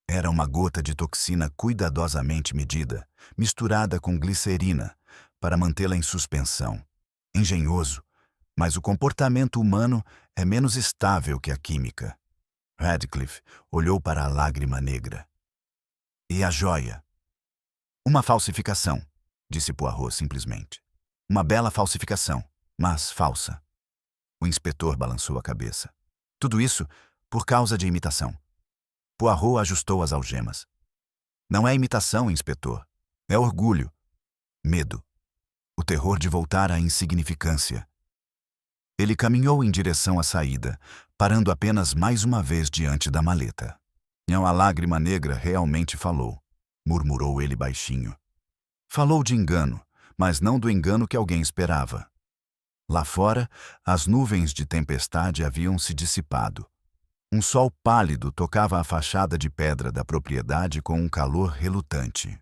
Era uma gota de toxina cuidadosamente medida, misturada com glicerina, para mantê-la em suspensão. Engenhoso, mas o comportamento humano é menos estável que a química. Radcliffe olhou para a lágrima negra. E a joia? Uma falsificação, disse Poirot simplesmente. Uma bela falsificação, mas falsa. O inspetor balançou a cabeça. Tudo isso por causa de imitação. Poirot ajustou as algemas. Não é imitação, inspetor. É orgulho. Medo. O terror de voltar à insignificância. Ele caminhou em direção à saída, parando apenas mais uma vez diante da maleta. A lágrima negra realmente falou, murmurou ele baixinho. Falou de engano, mas não do engano que alguém esperava. Lá fora, as nuvens de tempestade haviam se dissipado. Um sol pálido tocava a fachada de pedra da propriedade com um calor relutante.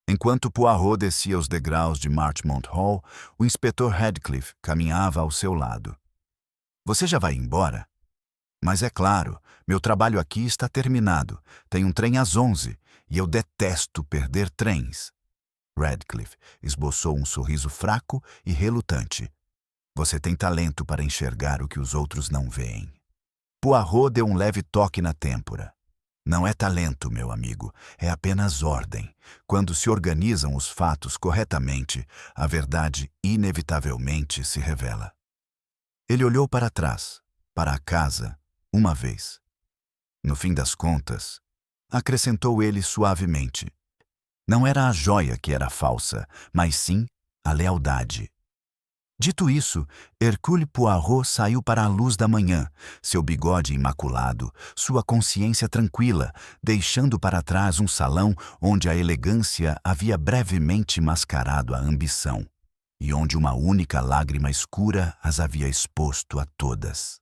Enquanto Poirot descia os degraus de Marchmont Hall, o inspetor Radcliffe caminhava ao seu lado. Você já vai embora? Mas é claro, meu trabalho aqui está terminado. Tem um trem às 11 e eu detesto perder trens. Radcliffe esboçou um sorriso fraco e relutante. Você tem talento para enxergar o que os outros não veem. Poirot deu um leve toque na têmpora. Não é talento, meu amigo, é apenas ordem. Quando se organizam os fatos corretamente, a verdade inevitavelmente se revela. Ele olhou para trás, para a casa, uma vez. No fim das contas, acrescentou ele suavemente, não era a joia que era falsa, mas sim a lealdade. Dito isso, Hercule Poirot saiu para a luz da manhã, seu bigode imaculado, sua consciência tranquila, deixando para trás um salão onde a elegância havia brevemente mascarado a ambição, e onde uma única lágrima escura as havia exposto a todas.